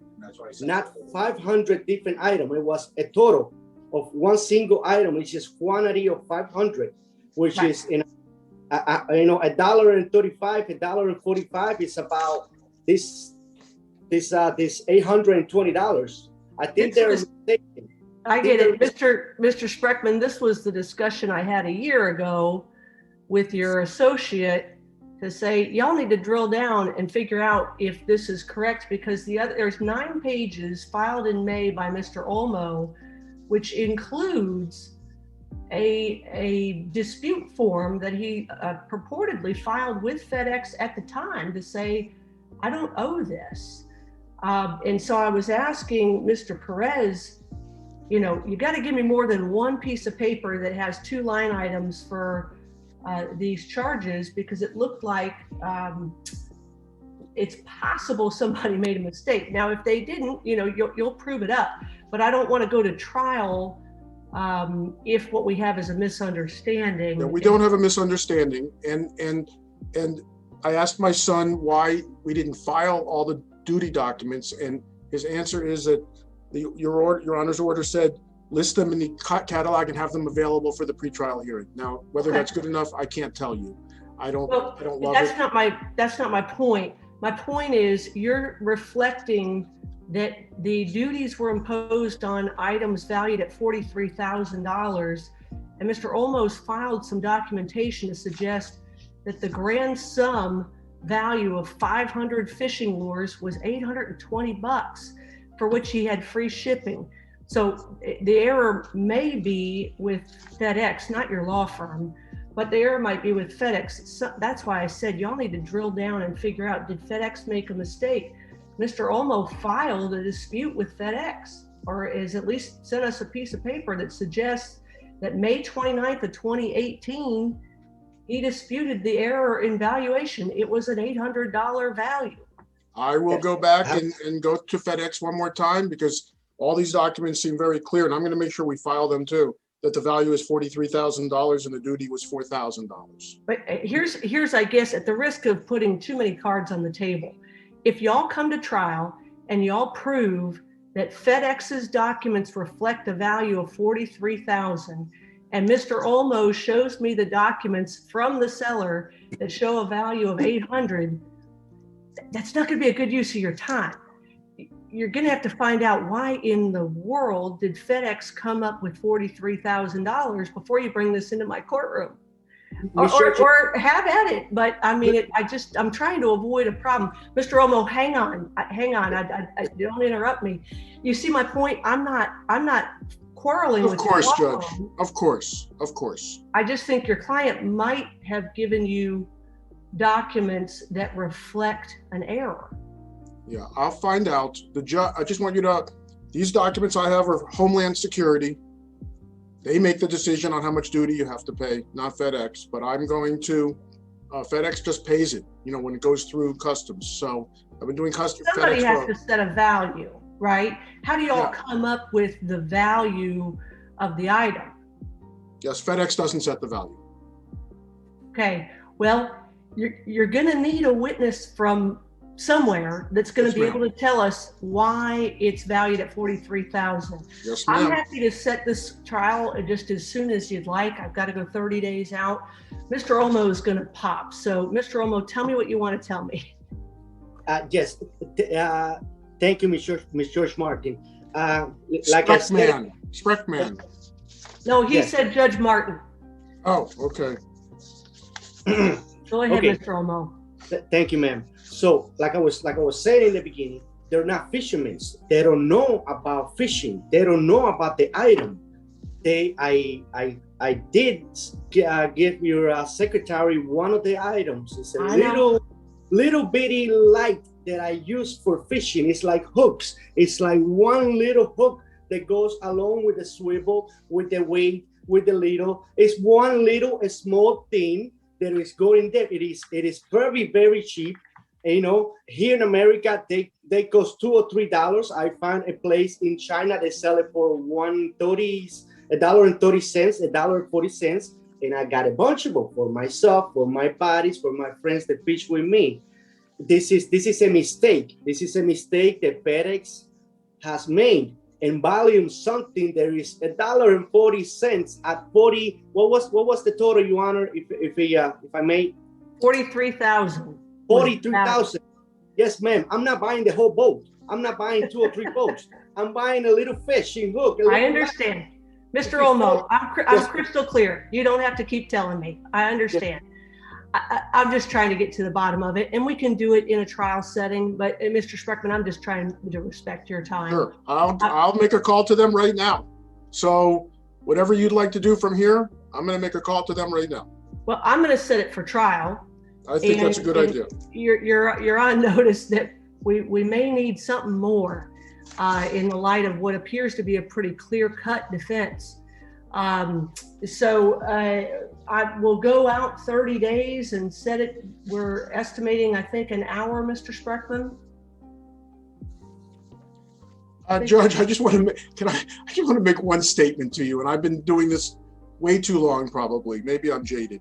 not 500 different items. It was a total of one single item, which is quantity of 500, which right. Is $1.35, $1.45 is about this $820. I think they're mistaken. I get it, Mr. Spreckman. This was the discussion I had a year ago with your associate to say, y'all need to drill down and figure out if this is correct, because there's 9 pages filed in May by Mr. Olmo, which includes a dispute form that he purportedly filed with FedEx at the time to say, I don't owe this. And so I was asking Mr. Perez, you got to give me more than one piece of paper that has 2 line items for these charges, because it looked like it's possible somebody made a mistake. Now, if they didn't, you'll prove it up, but I don't want to go to trial if what we have is a misunderstanding. No, we don't have a misunderstanding. And I asked my son why we didn't file all the duty documents, and his answer is that your Honor's order said list them in the catalog and have them available for the pretrial hearing. Now, whether that's good enough, I can't tell you. I don't Well, love it. that's not my point. My point is you're reflecting that the duties were imposed on items valued at $43,000, and Mr. Olmos filed some documentation to suggest that the grand sum value of 500 fishing lures was $820, for which he had free shipping. So the error may be with FedEx, not your law firm, but the error might be with FedEx. So that's why I said y'all need to drill down and figure out, did FedEx make a mistake? Mr. Olmo filed a dispute with FedEx, or is at least sent us a piece of paper that suggests that May 29th of 2018, he disputed the error in valuation. It was an $800 value. I will go back and go to FedEx one more time, because all these documents seem very clear, and I'm going to make sure we file them too, that the value is $43,000 and the duty was $4,000. But here's, I guess, at the risk of putting too many cards on the table, if y'all come to trial and y'all prove that FedEx's documents reflect a value of $43,000, and Mr. Olmo shows me the documents from the seller that show a value of $800, that's not going to be a good use of your time. You're going to have to find out why in the world did FedEx come up with $43,000 before you bring this into my courtroom. Or have at it. But I mean, I'm trying to avoid a problem. Mr. Olmo, hang on. I don't interrupt me. You see my point? I'm not quarreling with you. Of course, Judge. Of course. I just think your client might have given you documents that reflect an error. Yeah, I'll find out. I just want you to, these documents I have are Homeland Security. They make the decision on how much duty you have to pay, not FedEx, but I'm going to, FedEx just pays it, when it goes through customs. So I've been doing customs. Somebody has to set a value, right? How do you all come up with the value of the item? Yes, FedEx doesn't set the value. Okay, well, you're gonna need a witness from somewhere that's going to be able to tell us why it's valued at $43,000. Yes, ma'am. I'm happy to set this trial just as soon as you'd like. I've got to go 30 days out. Mr. Olmo is going to pop. So, Mr. Olmo, tell me what you want to tell me. Yes. Thank you, Ms. George Martin. Like I said, Spreckman. No, he said Judge Martin. Oh, okay. Go ahead, Mr. Olmo. Thank you, ma'am. So, like I was saying in the beginning, they're not fishermen. They don't know about fishing. They don't know about the item. I did give your secretary one of the items. It's a little bitty light that I use for fishing. It's like hooks. It's like one little hook that goes along with the swivel, with the weight, with the little. It's one little small thing that is going there. It is very, very cheap. Here in America, they cost $2 or $3. I found a place in China, they sell it for $1.30, $1.40, and I got a bunch of them for myself, for my buddies, for my friends that fish with me. This is a mistake. This is a mistake that FedEx has made and volume something. There is $1.40 at 40. What was the total, Your Honor? If I may, 43,000. 43,000. Yes, ma'am. I'm not buying the whole boat. I'm not buying 2 or 3 boats. I'm buying a little fishing hook. I understand. Mr. Olmo, I'm crystal clear. You don't have to keep telling me. I understand. I'm just trying to get to the bottom of it, and we can do it in a trial setting. But Mr. Spreckman, I'm just trying to respect your time. Sure. I'll make a call to them right now. So whatever you'd like to do from here, I'm going to make a call to them right now. Well, I'm going to set it for trial. I think that's a good idea. You're on notice that we may need something more in the light of what appears to be a pretty clear-cut defense. So I will go out 30 days and set it. We're estimating, I think, an hour, Mr. Spreckman. Judge, I just want to make one statement to you, and I've been doing this way too long, probably. Maybe I'm jaded.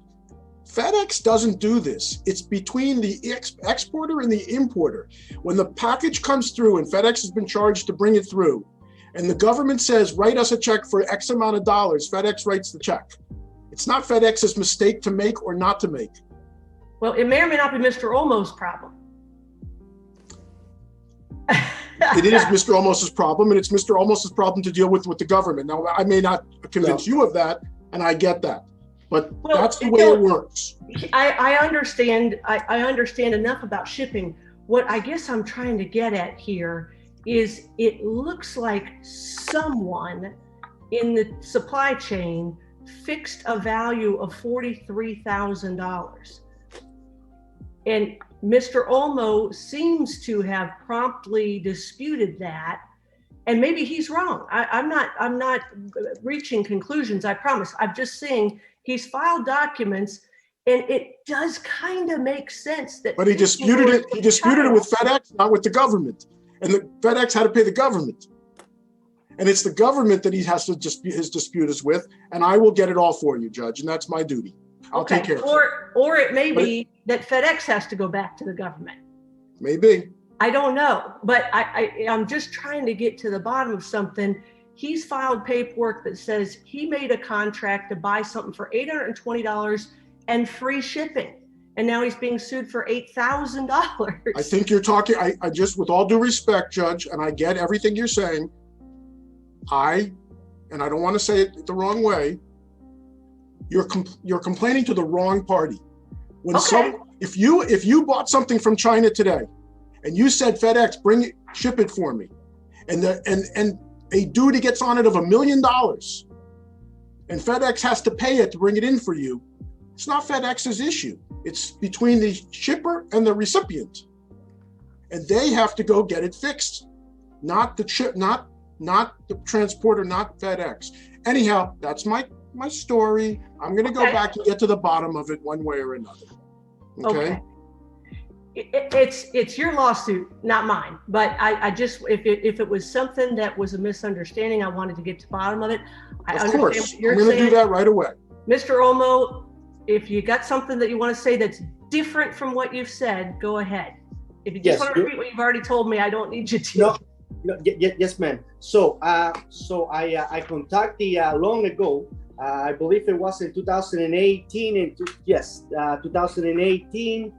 FedEx doesn't do this. It's between the exporter and the importer. When the package comes through and FedEx has been charged to bring it through, and the government says, write us a check for X amount of dollars, FedEx writes the check. It's not FedEx's mistake to make or not to make. Well, it may or may not be Mr. Olmo's problem. It is Mr. Olmos's problem, and it's Mr. Olmos's problem to deal with the government. Now, I may not convince you of that, and I get that, but that's the way it works. I understand. I understand enough about shipping. What I guess I'm trying to get at here is it looks like someone in the supply chain fixed a value of $43,000. And Mr. Olmo seems to have promptly disputed that. And maybe he's wrong. I'm not reaching conclusions, I promise. I'm just saying he's filed documents, and it does kind of make sense that. But he disputed it. He disputed it with FedEx, not with the government. And the FedEx had to pay the government. And it's the government that he has to dispute his dispute with. And I will get it all for you, Judge. And that's my duty. I'll take care of it. Or it may be that FedEx has to go back to the government. Maybe. I don't know, but I'm just trying to get to the bottom of something. He's filed paperwork that says he made a contract to buy something for $820 and free shipping. And now he's being sued for $8,000. I think you're talking, I just, with all due respect, Judge, and I get everything you're saying, and I don't want to say it the wrong way, you're complaining to the wrong party. When if you bought something from China today, and you said, FedEx, ship it for me, and a duty gets on it of $1 million, and FedEx has to pay it to bring it in for you, it's not FedEx's issue. It's between the shipper and the recipient, and they have to go get it fixed, not the transporter, not FedEx. Anyhow, that's my story. I'm going to go back and get to the bottom of it one way or another. Okay. It's your lawsuit, not mine. But I just, if it was something that was a misunderstanding, I wanted to get to the bottom of it. Of course, I'm going to do that right away. Mr. Olmo, if you got something that you want to say that's different from what you've said, go ahead. If you just want to repeat what you've already told me, I don't need you to. Yes, ma'am. So I contacted long ago. I believe it was in 2018 2018,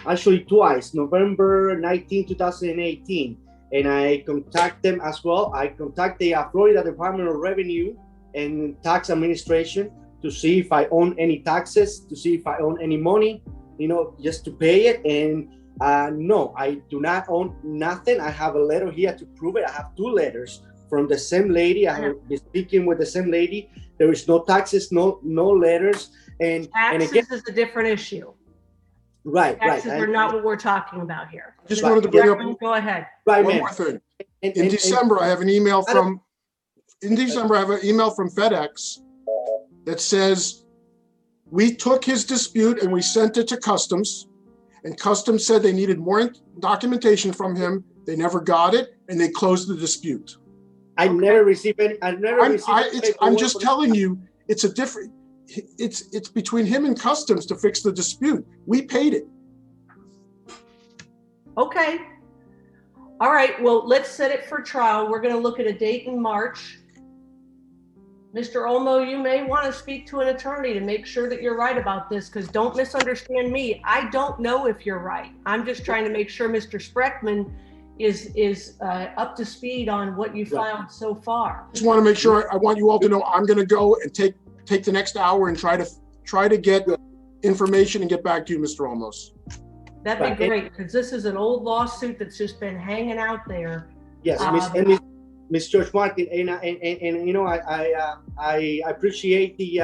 actually twice, November 19, 2018. And I contact them as well. I contact the Florida Department of Revenue and Tax Administration to see if I own any taxes, to see if I own any money, just to pay it. And no, I do not own nothing. I have a letter here to prove it. I have 2 letters from the same lady. I have been speaking with the same lady. There is no taxes, no letters. And taxes again, is a different issue. Right. Taxes are not what we're talking about here. Just wanted to bring up Go ahead. Right, one more thing. In December, I have an email from FedEx that says, we took his dispute and we sent it to Customs, and Customs said they needed more documentation from him. They never got it, and they closed the dispute. I never received any. I'm just telling you, it's a different. It's between him and Customs to fix the dispute. We paid it. Okay. All right. Well, let's set it for trial. We're going to look at a date in March. Mr. Olmo, you may want to speak to an attorney to make sure that you're right about this, because don't misunderstand me. I don't know if you're right. I'm just trying to make sure Mr. Spreckman is up to speed on what you filed so far. Just want to make sure. I want you all to know I'm going to go and take the next hour and try to get information and get back to you, Mr. Olmos. That'd be great, because this is an old lawsuit that's just been hanging out there. Yes, Miss George Martin, and I appreciate the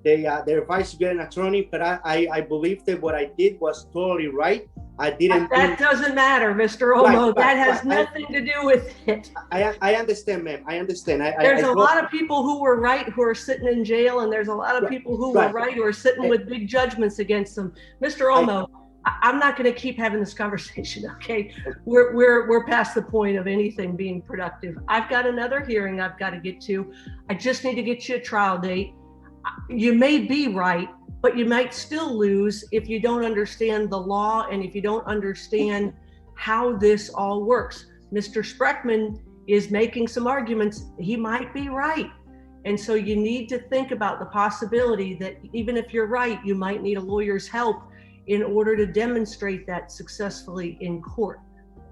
advice to get an attorney, but I believe that what I did was totally right. I didn't. That doesn't matter, Mr. Olmo. That has nothing to do with it. I understand, ma'am. I understand. There's a lot of people who were right who are sitting in jail, and there's a lot of people who were right who are sitting with big judgments against them. Mr. Olmo, I'm not going to keep having this conversation. Okay, we're past the point of anything being productive. I've got another hearing I've got to get to. I just need to get you a trial date. You may be right, but you might still lose if you don't understand the law and if you don't understand how this all works. Mr. Spreckman is making some arguments. He might be right. And so you need to think about the possibility that even if you're right, you might need a lawyer's help in order to demonstrate that successfully in court.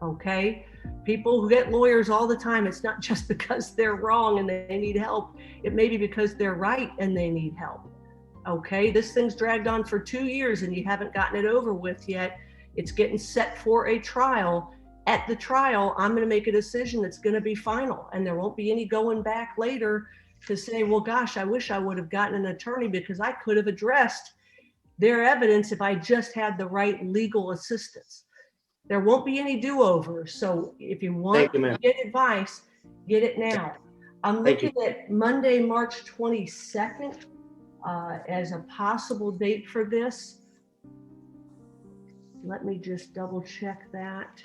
Okay? People who get lawyers all the time, it's not just because they're wrong and they need help. It may be because they're right and they need help. Okay? This thing's dragged on for 2 years and you haven't gotten it over with yet. It's getting set for a trial. At the trial, I'm going to make a decision that's going to be final, and there won't be any going back later to say, well, gosh, I wish I would have gotten an attorney because I could have addressed their evidence if I just had the right legal assistance. There won't be any do-overs. So if you want to get advice, get it now. I'm looking at Monday, March 22nd as a possible date for this. Let me just double check that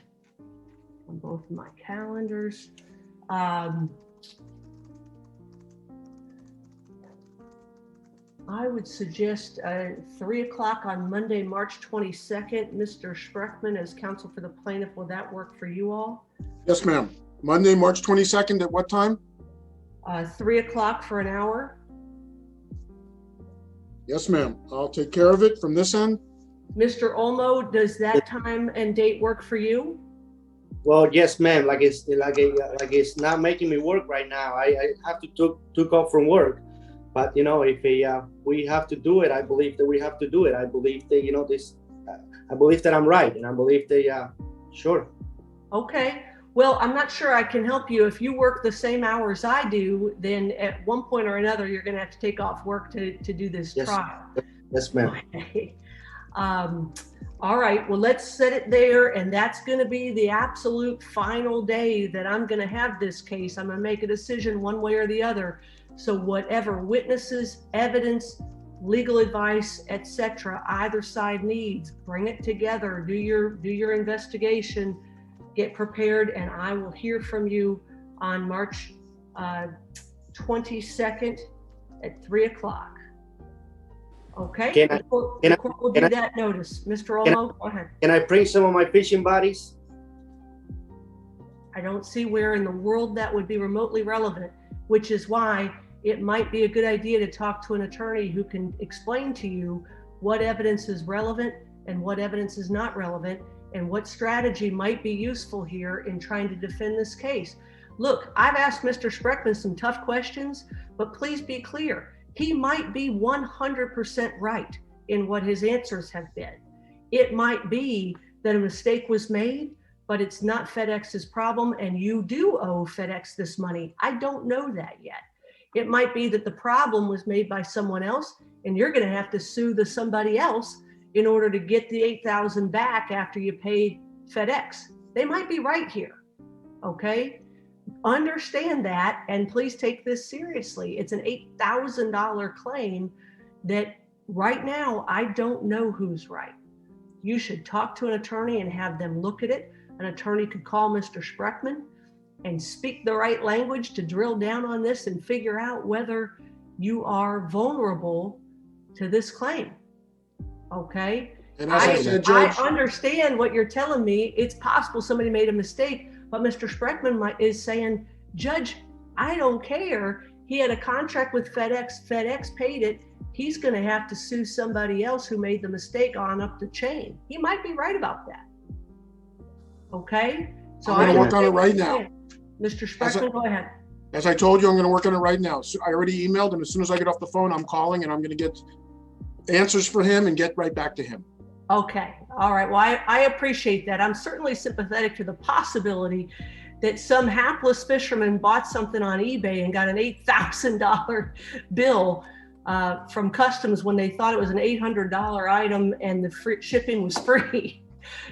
on both of my calendars. I would suggest 3 o'clock on Monday, March 22nd. Mr. Spreckman, as counsel for the plaintiff, will that work for you all? Yes, ma'am. Monday, March 22nd at what time? 3 o'clock for an hour. Yes, ma'am. I'll take care of it from this end. Mr. Olmo, does that time and date work for you? Well, yes, ma'am. Like it's not making me work right now. I have to took off from work, but you know, if we have to do it, I believe that we have to do it. I believe that I believe that I'm right, and I believe that sure. Okay. Well, I'm not sure I can help you. If you work the same hours I do, then at one point or another, you're going to have to take off work to do this trial. Yes, ma'am. Okay. All right, well, let's set it there, and that's going to be the absolute final day that I'm going to have this case. I'm going to make a decision one way or the other. So whatever witnesses, evidence, legal advice, etc., either side needs, bring it together, do your investigation, get prepared, and I will hear from you on March 22nd at 3 o'clock. Okay, the court will do that notice. Mr. Olmo, go ahead. Can I bring some of my fishing buddies? I don't see where in the world that would be remotely relevant, which is why it might be a good idea to talk to an attorney who can explain to you what evidence is relevant and what evidence is not relevant, and what strategy might be useful here in trying to defend this case. Look, I've asked Mr. Spreckman some tough questions, but please be clear. He might be 100% right in what his answers have been. It might be that a mistake was made, but it's not FedEx's problem, and you do owe FedEx this money. I don't know that yet. It might be that the problem was made by someone else, and you're going to have to sue the somebody else in order to get the $8,000 back after you paid FedEx. They might be right here, okay? Understand that, and please take this seriously. It's an $8,000 claim that right now, I don't know who's right. You should talk to an attorney and have them look at it. An attorney could call Mr. Spreckman and speak the right language to drill down on this and figure out whether you are vulnerable to this claim, okay? And as I said, Judge, I understand what you're telling me. It's possible somebody made a mistake, but Mr. Spreckman is saying, Judge, I don't care. He had a contract with FedEx. FedEx paid it. He's going to have to sue somebody else who made the mistake on up the chain. He might be right about that. Okay? So I'm going to work on it right now. Mr. Spreckman, go ahead. As I told you, I'm going to work on it right now. So I already emailed him. As soon as I get off the phone, I'm calling, and I'm going to get answers for him and get right back to him. Okay. All right. Well, I appreciate that. I'm certainly sympathetic to the possibility that some hapless fisherman bought something on eBay and got an $8,000 bill from customs when they thought it was an $800 item and the free shipping was free.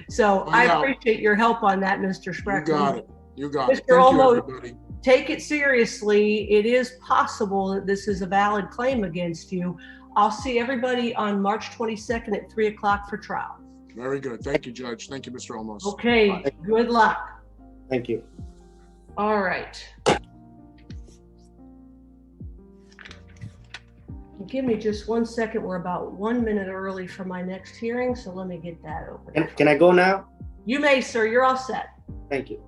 So I appreciate your help on that, Mr. Spreckman. You got it. You got it. Mr. Thank you, Olmo, everybody. take it seriously. It is possible that this is a valid claim against you. I'll see everybody on March 22nd at 3 o'clock for trial. Very good. Thank you, Judge. Thank you, Mr. Olmos. Okay, good luck. Thank you. All right. Give me just 1 second. We're about 1 minute early for my next hearing, so let me get that open. Can I go now? You may, sir. You're all set. Thank you.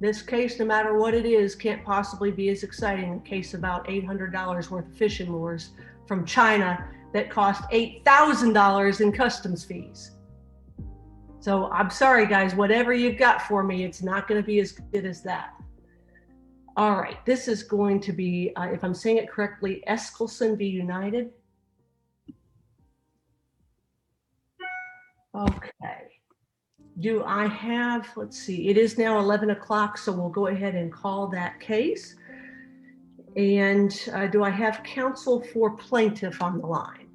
This case, no matter what it is, can't possibly be as exciting. A case about $800 worth of fishing lures from China that cost $8,000 in customs fees. So I'm sorry, guys, whatever you've got for me, it's not going to be as good as that. All right, this is going to be, if I'm saying it correctly, Eskelson v. United. Okay. Do I have, let's see, it is now 11 o'clock, so we'll go ahead and call that case. And do I have counsel for plaintiff on the line?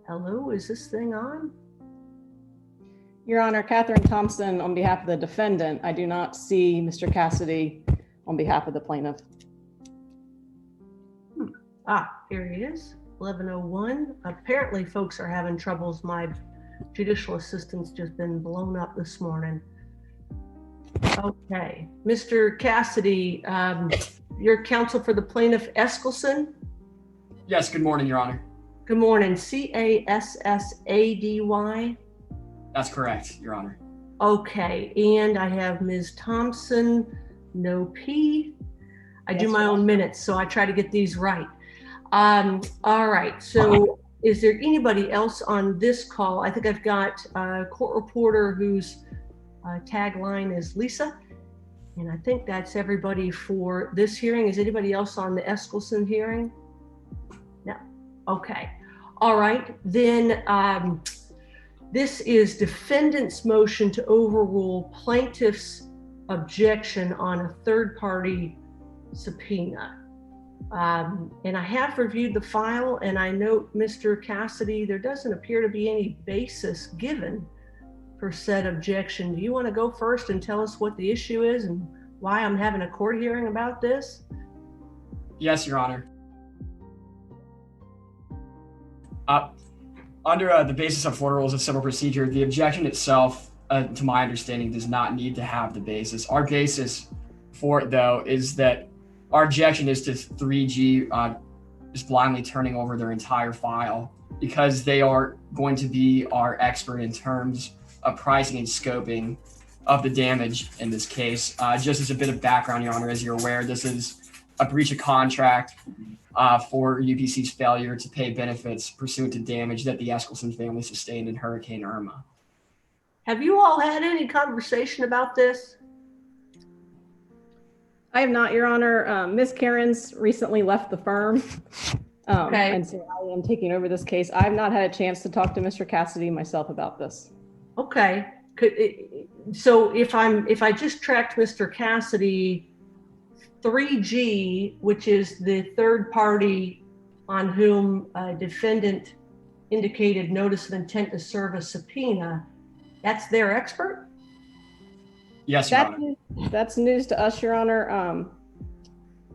Hello, is this thing on? Your Honor, Catherine Thompson on behalf of the defendant. I do not see Mr. Cassidy on behalf of the plaintiff. Here he is, 11:01. Apparently folks are having troubles. My judicial assistant's just been blown up this morning. Okay, Mr. Cassidy, you're counsel for the plaintiff Eskelson? Yes, good morning, Your Honor. Good morning, Cassady? That's correct, Your Honor. Okay, and I have Ms. Thompson, no P. I do my own minutes, so I try to get these right. All right, so is there anybody else on this call? I think I've got a court reporter whose tagline is Lisa, and I think that's everybody for this hearing. Is anybody else on the Eskelson hearing? No, okay. All right, then this is defendant's motion to overrule plaintiff's objection on a third-party subpoena. And I have reviewed the file, and I note, Mr. Cassidy, there doesn't appear to be any basis given for said objection. Do you want to go first and tell us what the issue is and why I'm having a court hearing about this? Yes, Your Honor. Under the basis of Florida Rules of Civil Procedure, the objection itself, to my understanding, does not need to have the basis. Our basis for it, though, is that our objection is to 3G just blindly turning over their entire file, because they are going to be our expert in terms of pricing and scoping of the damage in this case. Just as a bit of background, Your Honor, as you're aware, this is a breach of contract for UPC's failure to pay benefits pursuant to damage that the Eskelson family sustained in Hurricane Irma. Have you all had any conversation about this? I have not, Your Honor. Ms. Cairns recently left the firm, Okay. and so I am taking over this case. I have not had a chance to talk to Mr. Cassidy myself about this. Okay. So if I just tracked Mr. Cassidy, 3G, which is the third party on whom a defendant indicated notice of intent to serve a subpoena, that's their expert? Yes, Your Honor. That's news to us, Your Honor.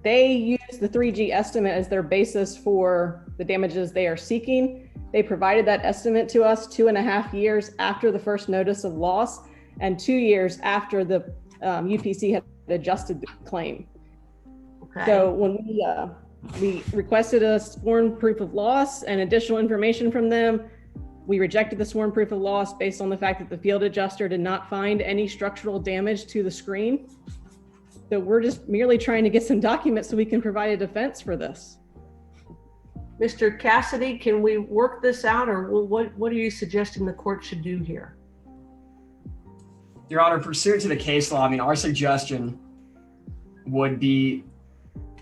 They use the 3G estimate as their basis for the damages they are seeking. They provided that estimate to us 2.5 years after the first notice of loss and 2 years after the UPC had adjusted the claim. Okay. So when we requested a sworn proof of loss and additional information from them, we rejected the sworn proof of loss based on the fact that the field adjuster did not find any structural damage to the screen. So we're just merely trying to get some documents so we can provide a defense for this. Mr. Cassidy, can we work this out, or what are you suggesting the court should do here? Your Honor, pursuant to the case law, I mean, our suggestion would be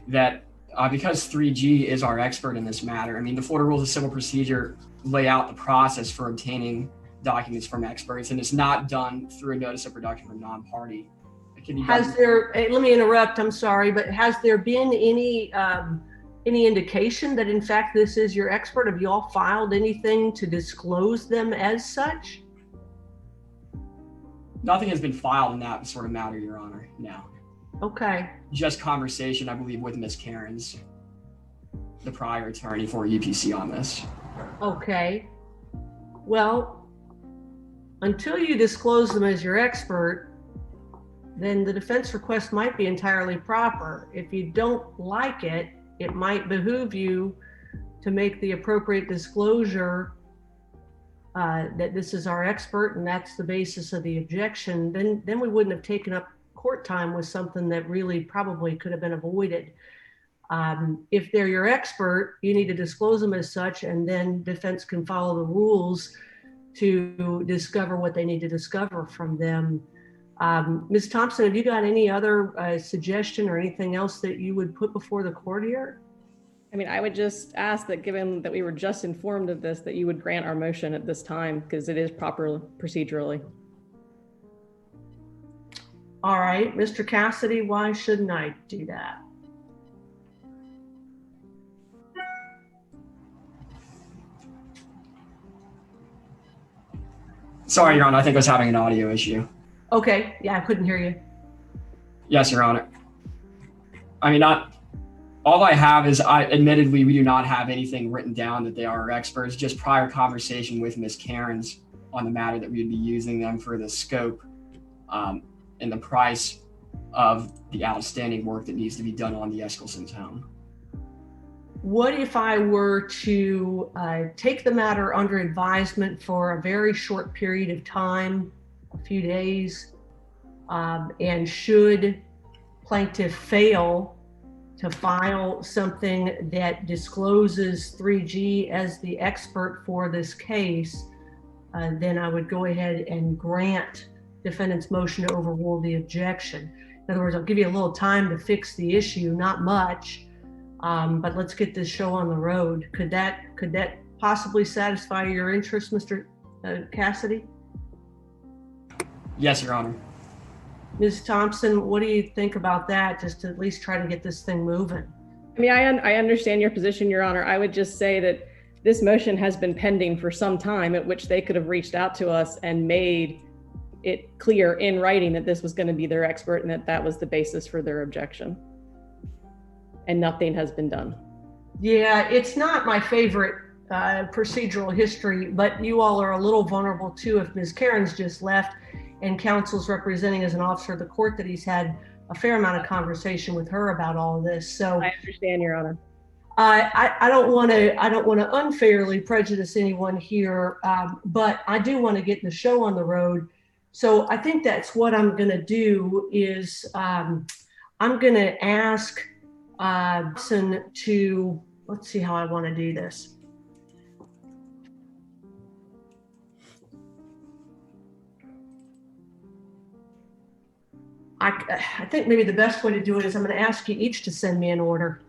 that because 3G is our expert in this matter, I mean, the Florida Rules of Civil Procedure lay out the process for obtaining documents from experts, and it's not done through a notice of production from non-party. It can be done. Let me interrupt, I'm sorry, but has there been any indication that in fact this is your expert? Have you all filed anything to disclose them as such? Nothing has been filed in that sort of matter, Your Honor, no. Okay. Just conversation, I believe, with Ms. Cairns, the prior attorney for UPC on this. Okay. Well, until you disclose them as your expert, then the defense request might be entirely proper. If you don't like it, it might behoove you to make the appropriate disclosure that this is our expert and that's the basis of the objection, then we wouldn't have taken up court time with something that really probably could have been avoided. If they're your expert, you need to disclose them as such, and then defense can follow the rules to discover what they need to discover from them. Ms. Thompson, have you got any other suggestion or anything else that you would put before the court here? I mean, I would just ask that, given that we were just informed of this, that you would grant our motion at this time, because it is proper procedurally. All right, Mr. Cassidy, why shouldn't I do that? Sorry, Your Honor, I think I was having an audio issue. Okay, yeah, I couldn't hear you. Yes, Your Honor. I mean, all I have is, admittedly, we do not have anything written down that they are our experts, just prior conversation with Ms. Cairns on the matter that we'd be using them for the scope and the price of the outstanding work that needs to be done on the Eskelson town. What if I were to take the matter under advisement for a very short period of time, a few days, and should plaintiff fail to file something that discloses 3G as the expert for this case, then I would go ahead and grant defendant's motion to overrule the objection. In other words, I'll give you a little time to fix the issue, not much, but let's get this show on the road. Could that possibly satisfy your interest, Mr. Cassidy? Yes, Your Honor. Ms. Thompson, what do you think about that, just to at least try to get this thing moving? I mean, I understand your position, Your Honor. I would just say that this motion has been pending for some time, at which they could have reached out to us and made it clear in writing that this was going to be their expert and that that was the basis for their objection. And nothing has been done. Yeah, it's not my favorite procedural history, but you all are a little vulnerable too if Ms. Cairns just left and counsel's representing as an officer of the court that he's had a fair amount of conversation with her about all of this. So I understand, Your Honor. I don't want to unfairly prejudice anyone here, but I do want to get the show on the road. So I think that's what I'm going to do is I'm going to ask to, let's see how I want to do this. I think maybe the best way to do it is I'm going to ask you each to send me an order.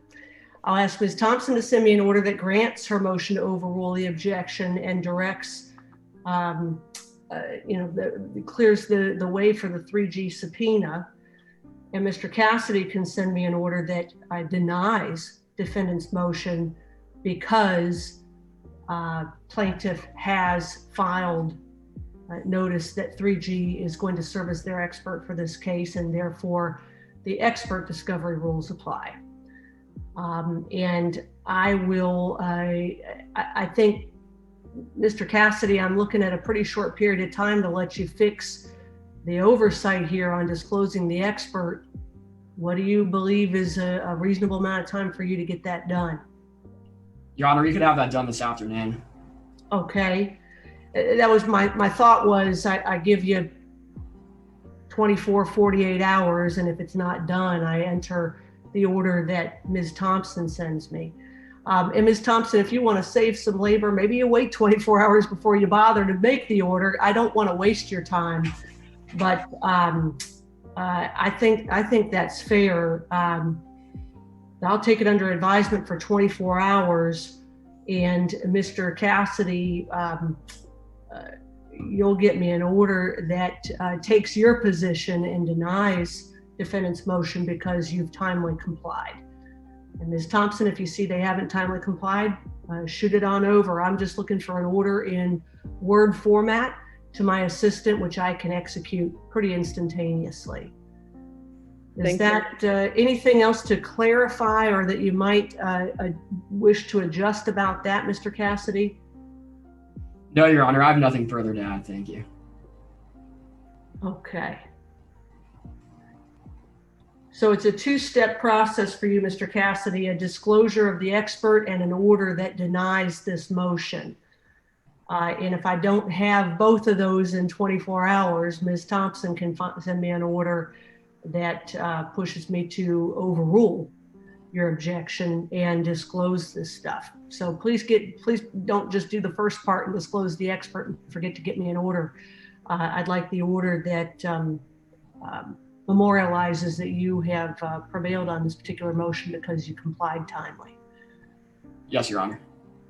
I'll ask Ms. Thompson to send me an order that grants her motion to overrule the objection and directs, clears the way for the 3G subpoena. And Mr. Cassidy can send me an order that denies defendant's motion because plaintiff has filed notice that 3G is going to serve as their expert for this case, and therefore the expert discovery rules apply. And I will, I think, Mr. Cassidy, I'm looking at a pretty short period of time to let you fix the oversight here on disclosing the expert. What do you believe is a reasonable amount of time for you to get that done? Your Honor, you could have that done this afternoon. Okay. That was my thought was I give you 24, 48 hours, and if it's not done, I enter the order that Ms. Thompson sends me. And Ms. Thompson, if you want to save some labor, maybe you wait 24 hours before you bother to make the order. I don't want to waste your time, but I think that's fair. I'll take it under advisement for 24 hours, and Mr. Cassidy, you'll get me an order that takes your position and denies defendant's motion because you've timely complied. And Ms. Thompson, if you see they haven't timely complied, shoot it on over. I'm just looking for an order in Word format to my assistant, which I can execute pretty instantaneously. Is that anything else to clarify or that you might wish to adjust about that, Mr. Cassidy? No, Your Honor, I have nothing further to add. Thank you. Okay. So it's a two-step process for you, Mr. Cassidy, a disclosure of the expert and an order that denies this motion. And if I don't have both of those in 24 hours, Ms. Thompson can send me an order that pushes me to overrule your objection and disclose this stuff. So please don't just do the first part and disclose the expert and forget to get me an order. I'd like the order that memorializes that you have prevailed on this particular motion because you complied timely. Yes, Your Honor.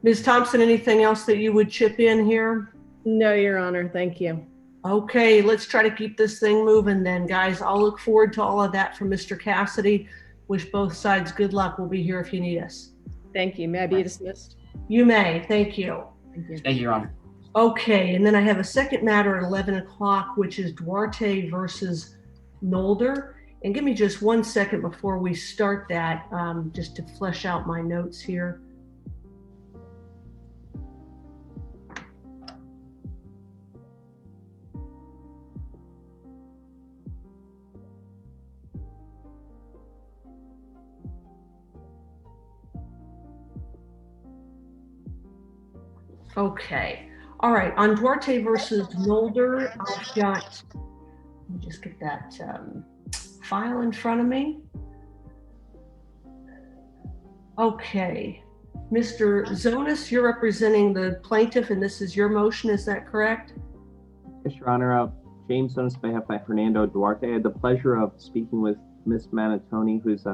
Ms. Thompson, anything else that you would chip in here? No, Your Honor. Thank you. Okay, let's try to keep this thing moving then, guys. I'll look forward to all of that from Mr. Cassidy. Wish both sides good luck. We'll be here if you need us. Thank you. May I be dismissed? You may. Thank you. Thank you. Thank you, Your Honor. Okay, and then I have a second matter at 11 o'clock, which is Duarte versus Nolder. And give me just 1 second before we start that, just to flesh out my notes here. Okay. All right. On Duarte versus Nolder, I've got, let me just get that file in front of me. Okay. Mr. Zonas, you're representing the plaintiff, and this is your motion. Is that correct? Yes, Your Honor. James Zonas, on behalf by Fernando Duarte. I had the pleasure of speaking with Ms. Manatoni, who's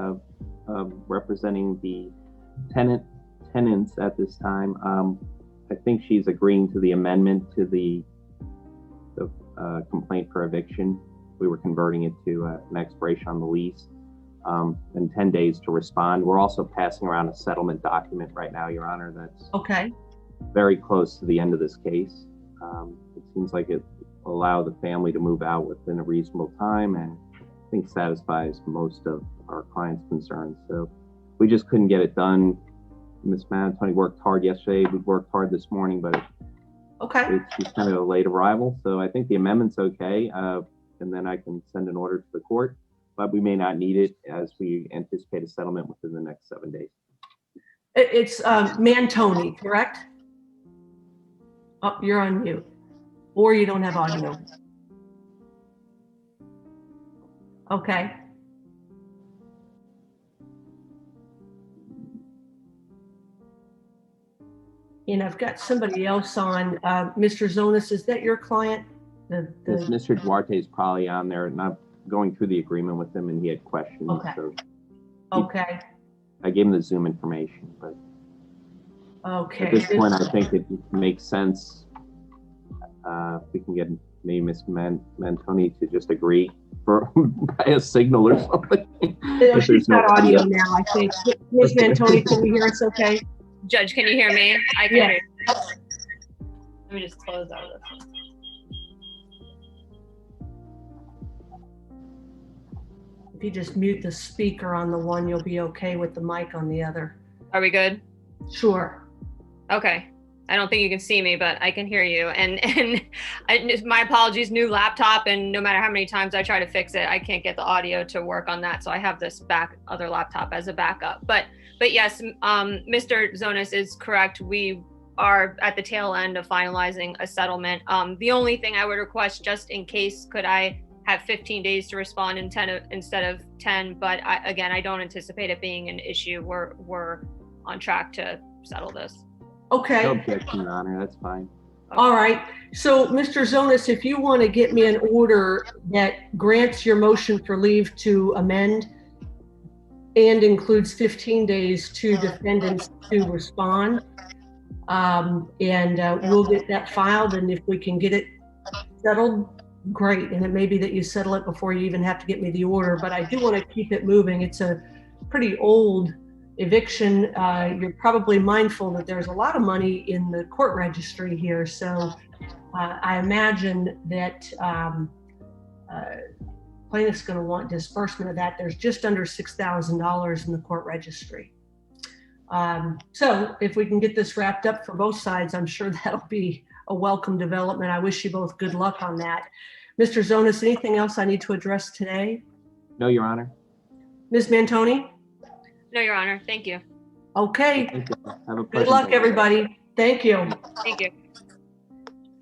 representing the tenants at this time. I think she's agreeing to the amendment to the complaint for eviction. We were converting it to an expiration on the lease and 10 days to respond. We're also passing around a settlement document right now, Your Honor, that's okay. Very close to the end of this case. It seems like it will allow the family to move out within a reasonable time and I think satisfies most of our clients' concerns. So we just couldn't get it done. Ms. Manatoni worked hard yesterday. We worked hard this morning, but okay. She's kind of a late arrival. So I think the amendment's okay. And then I can send an order to the court, but we may not need it as we anticipate a settlement within the next 7 days. It's Mantoni, correct? Oh, you're on mute. Or you don't have audio. Okay. And I've got somebody else on. Mr. Zonas, is that your client? Mr. Duarte is probably on there, and I'm going through the agreement with him, and he had questions. Okay. So okay. I gave him the Zoom information, but okay. At this point, I think it makes sense. We can get maybe Ms. Mantoni to just agree by a signal or something. She's got audio now, I think. Ms. Mantoni, can you hear us okay? Judge, can you hear me? I can hear you. Let me just close out of this one. If you just mute the speaker on the one, you'll be okay with the mic on the other. Are we good? Sure. Okay. I don't think you can see me, but I can hear you. And my apologies, new laptop, and no matter how many times I try to fix it, I can't get the audio to work on that. So I have this other laptop as a backup. But yes, Mr. Zonas is correct. We are at the tail end of finalizing a settlement. The only thing I would request, just in case, could I have 15 days to respond instead of 10? But again, I don't anticipate it being an issue. We're on track to settle this. Okay. No objection, Your Honor. That's fine. All right. So, Mr. Zonas, if you want to get me an order that grants your motion for leave to amend and includes 15 days to defendants to respond, we'll get that filed, and if we can get it settled, great. And it may be that you settle it before you even have to get me the order, but I do want to keep it moving. It's a pretty old eviction. You're probably mindful that there's a lot of money in the court registry here. So I imagine that plaintiff's going to want disbursement of that. There's just under $6,000 in the court registry. So if we can get this wrapped up for both sides, I'm sure that'll be a welcome development. I wish you both good luck on that. Mr. Zonas, anything else I need to address today? No, Your Honor. Ms. Mantoni? No, Your Honor. Thank you. Okay. Thank you. Have a Good pleasant luck, day. everybody. Thank you. Thank you.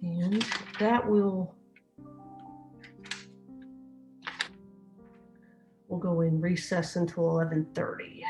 And that will, we'll go in recess until 11:30.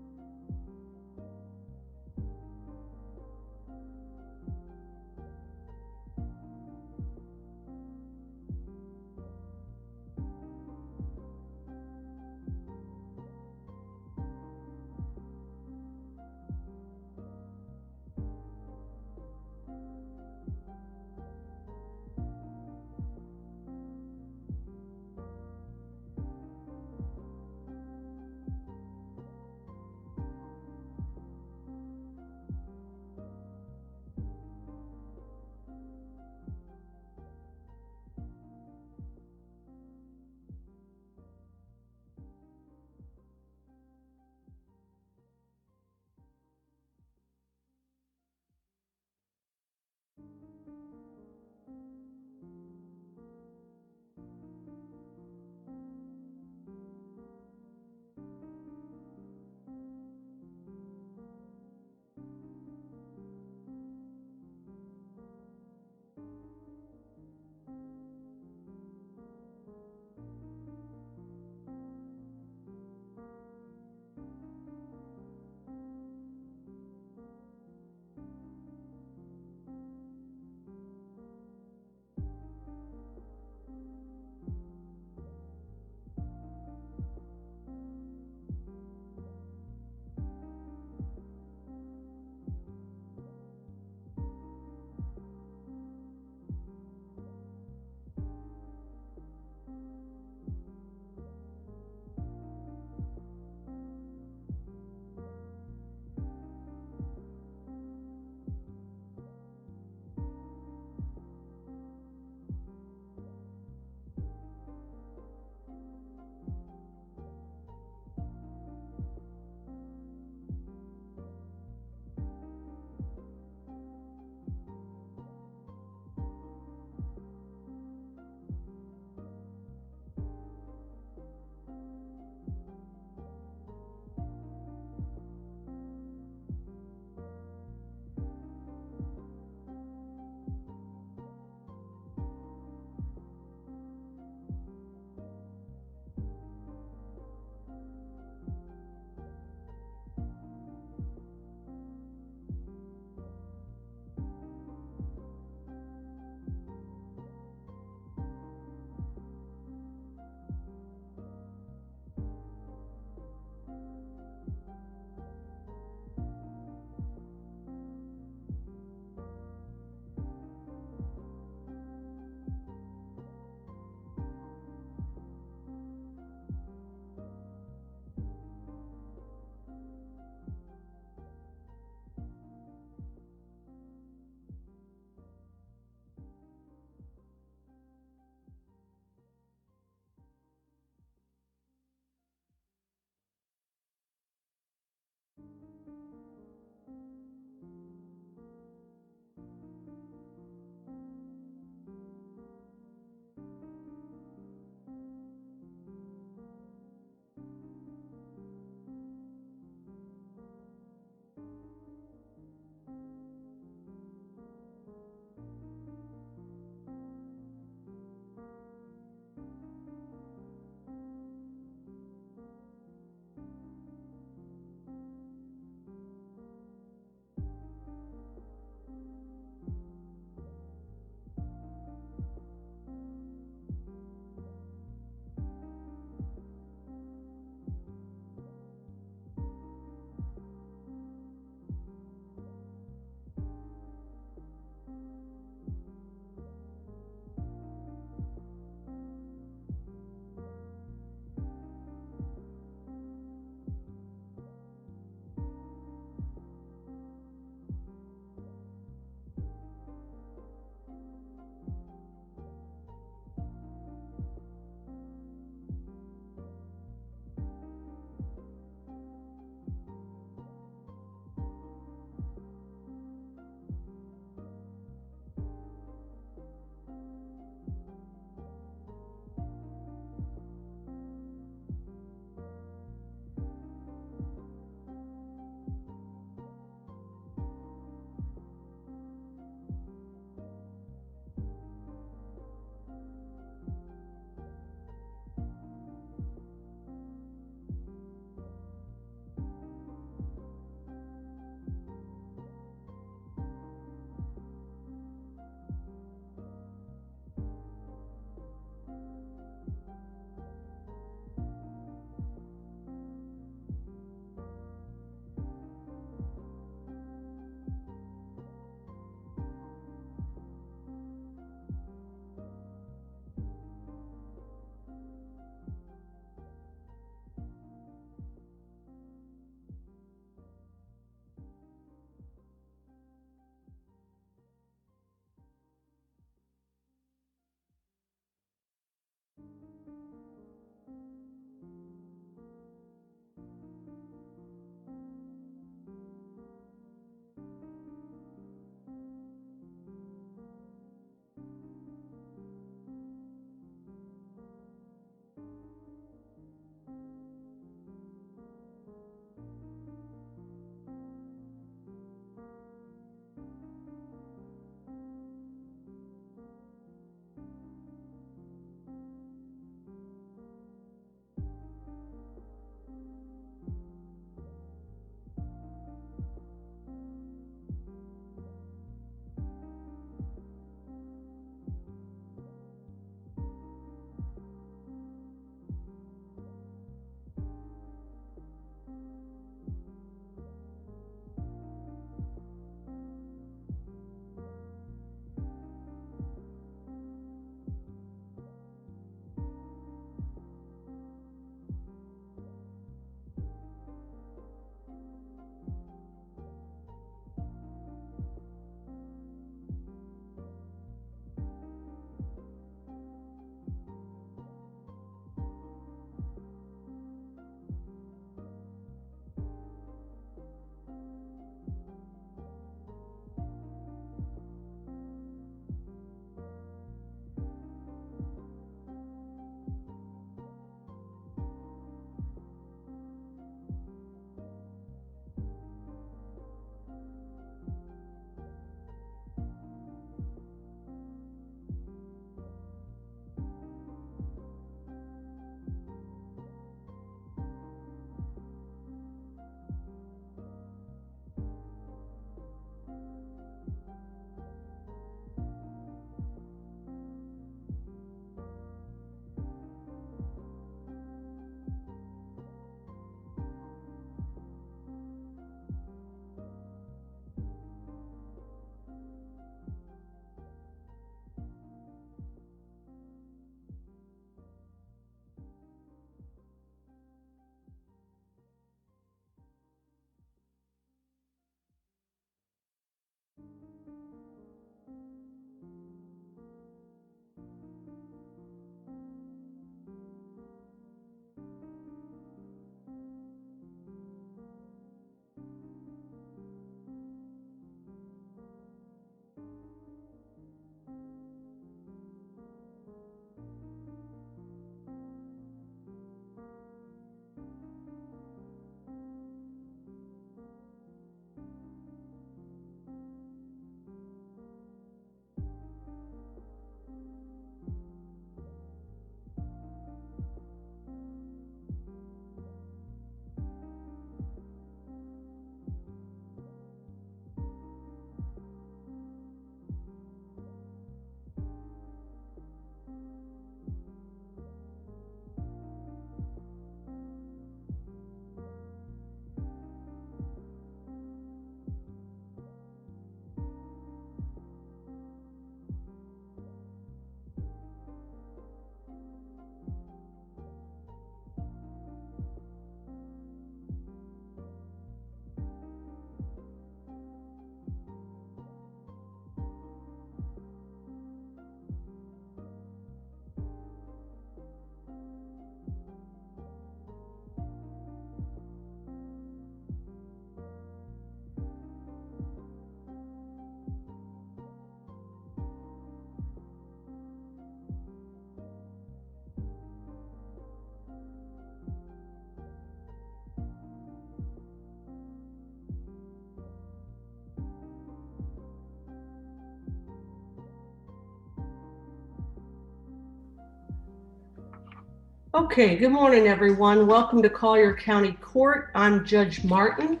Okay, good morning, everyone. Welcome to Collier County Court. I'm Judge Martin.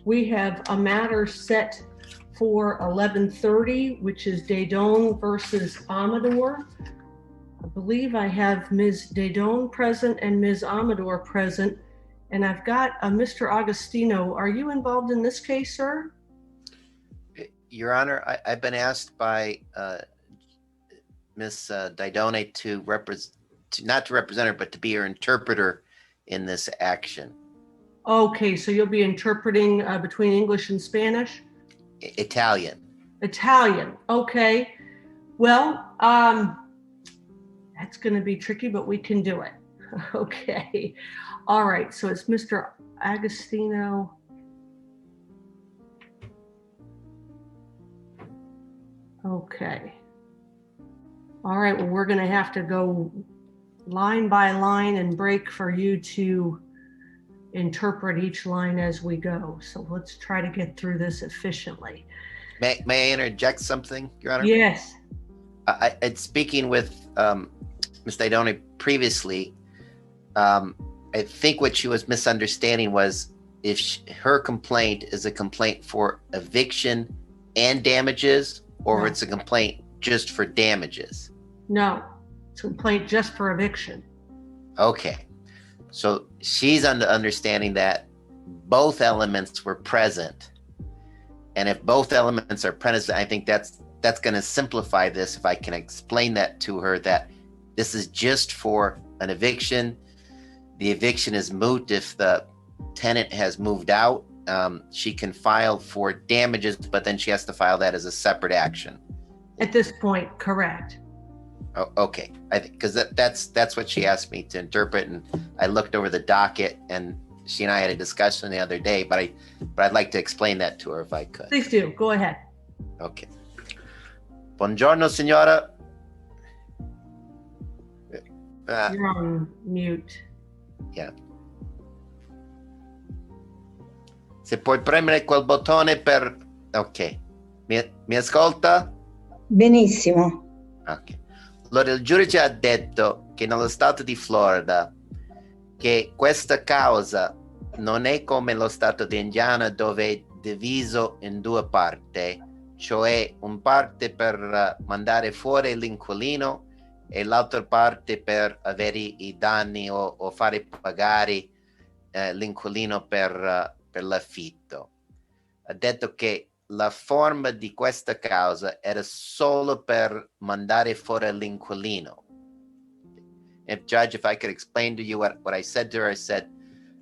We have a matter set for 11:30, which is Dadone versus Amador. I believe I have Ms. Dadone present and Ms. Amador present, and I've got Mr. Agostino. Are you involved in this case, sir? Your Honor, I've been asked by Ms. Dadone to not to represent her, but to be her interpreter in this action. Okay, so you'll be interpreting between English and Spanish? Italian. Italian, okay. Well, that's gonna be tricky, but we can do it. Okay, all right, so it's Mr. Agostino. Okay. All right, well, we're gonna have to go line by line and break for you to interpret each line as we go. So let's try to get through this efficiently. May I interject something, Your Honor? Yes. Speaking with Ms. Dadone previously, I think what she was misunderstanding was if her complaint is a complaint for eviction and damages, or No. if it's a complaint just for damages. No, it's a complaint just for eviction. Okay, so she's under understanding that both elements were present, and if both elements are present, I think that's going to simplify this if I can explain that to her, that this is just for an eviction. The eviction is moot if the tenant has moved out. She can file for damages, but then she has to file that as a separate action. At this point, correct. Oh, okay, I think because that's what she asked me to interpret, and I looked over the docket, and she and I had a discussion the other day, but I'd like to explain that to her if I could. Please do, go ahead. Okay. Buongiorno, signora. You're on mute. Yeah. Se puoi premere quel bottone per... Ok. Mi ascolta? Benissimo. Ok. Allora, il giudice ha detto che nello stato di Florida che questa causa non è come lo stato di Indiana, dove è diviso in due parti, cioè un parte per mandare fuori l'inquilino e l'altra parte per avere i danni o fare pagare l'inquilino per l'affitto. Ha detto che la forma di questa causa era solo per mandare fuori l'inquilino. If Judge, if I could explain to you what I said to her, I said,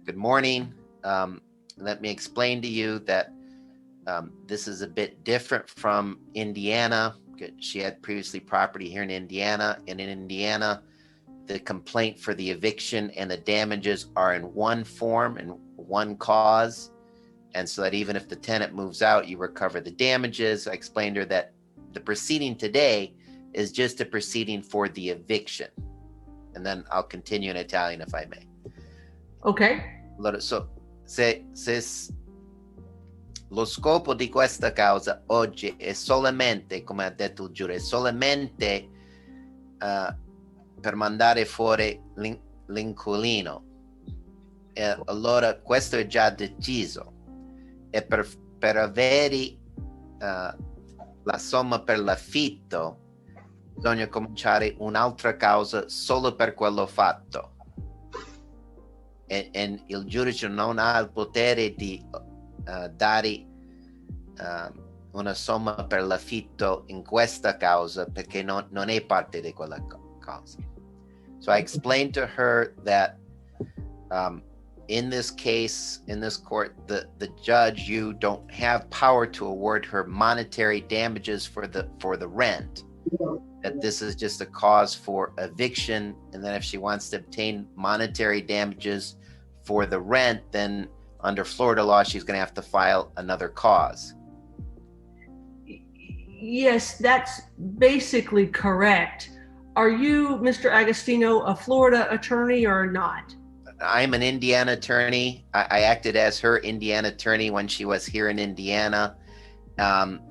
good morning. Let me explain to you that this is a bit different from Indiana. She had previously property here in Indiana, and in Indiana, the complaint for the eviction and the damages are in one form and one cause. And so that even if the tenant moves out, you recover the damages. I explained to her that the proceeding today is just a proceeding for the eviction. And then I'll continue in Italian if I may. Okay. Allora, so, se lo scopo di questa causa oggi è solamente, come ha detto il giudice, è solamente per mandare fuori l'inquilino. Allora questo è già deciso. E per avere la somma per l'affitto bisogna cominciare un'altra causa solo per quello fatto. E il giudice non ha il potere di dare una somma per l'affitto in questa causa perché non è parte di quella causa. So I explained to her that in this case, in this court, the judge, you don't have power to award her monetary damages for the rent. That this is just a cause for eviction, and then if she wants to obtain monetary damages for the rent, then under Florida law, she's going to have to file another cause. Yes, that's basically correct. Are you, Mr. Agostino, a Florida attorney or not? I'm an Indiana attorney. I acted as her Indiana attorney when she was here in Indiana.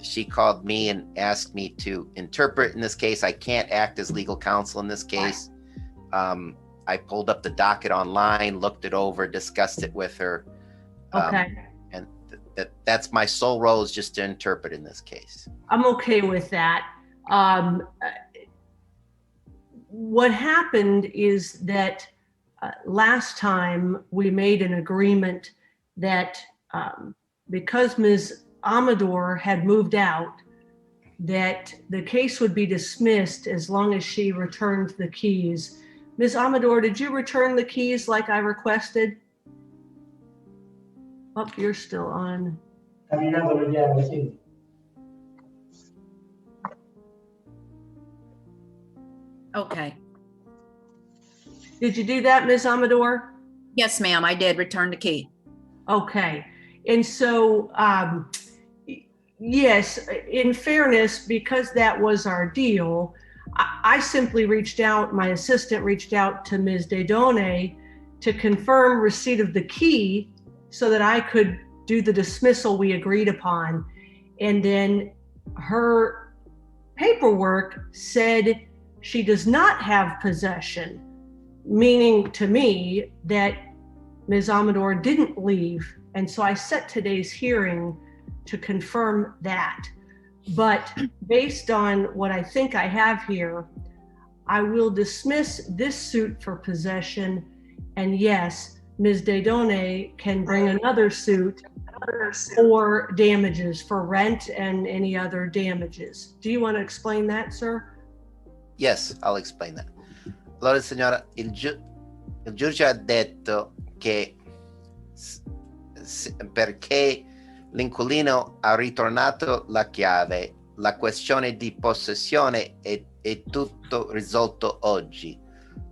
She called me and asked me to interpret in this case. I can't act as legal counsel in this case. I pulled up the docket online, looked it over, discussed it with her. Okay. And that's my sole role, is just to interpret in this case. I'm okay with that. What happened is that last time we made an agreement that because Ms. Amador had moved out, that the case would be dismissed as long as she returned the keys. Ms. Amador, did you return the keys like I requested? Oh, you're still on. Okay. Did you do that, Ms. Amador? Yes, ma'am, I did return the key. Okay. And so, yes, in fairness, because that was our deal, I simply reached out, my assistant reached out to Ms. Dedone to confirm receipt of the key so that I could do the dismissal we agreed upon. And then her paperwork said she does not have possession, meaning to me that Ms. Amador didn't leave. And so I set today's hearing to confirm that. But based on what I think I have here, I will dismiss this suit for possession. And yes, Ms. Dedone can bring another suit for damages, for rent and any other damages. Do you want to explain that, sir? Yes, I'll explain that. Allora, signora, il giudice ha detto che perché l'inquilino ha ritornato la chiave, la questione di possessione è tutto risolto oggi,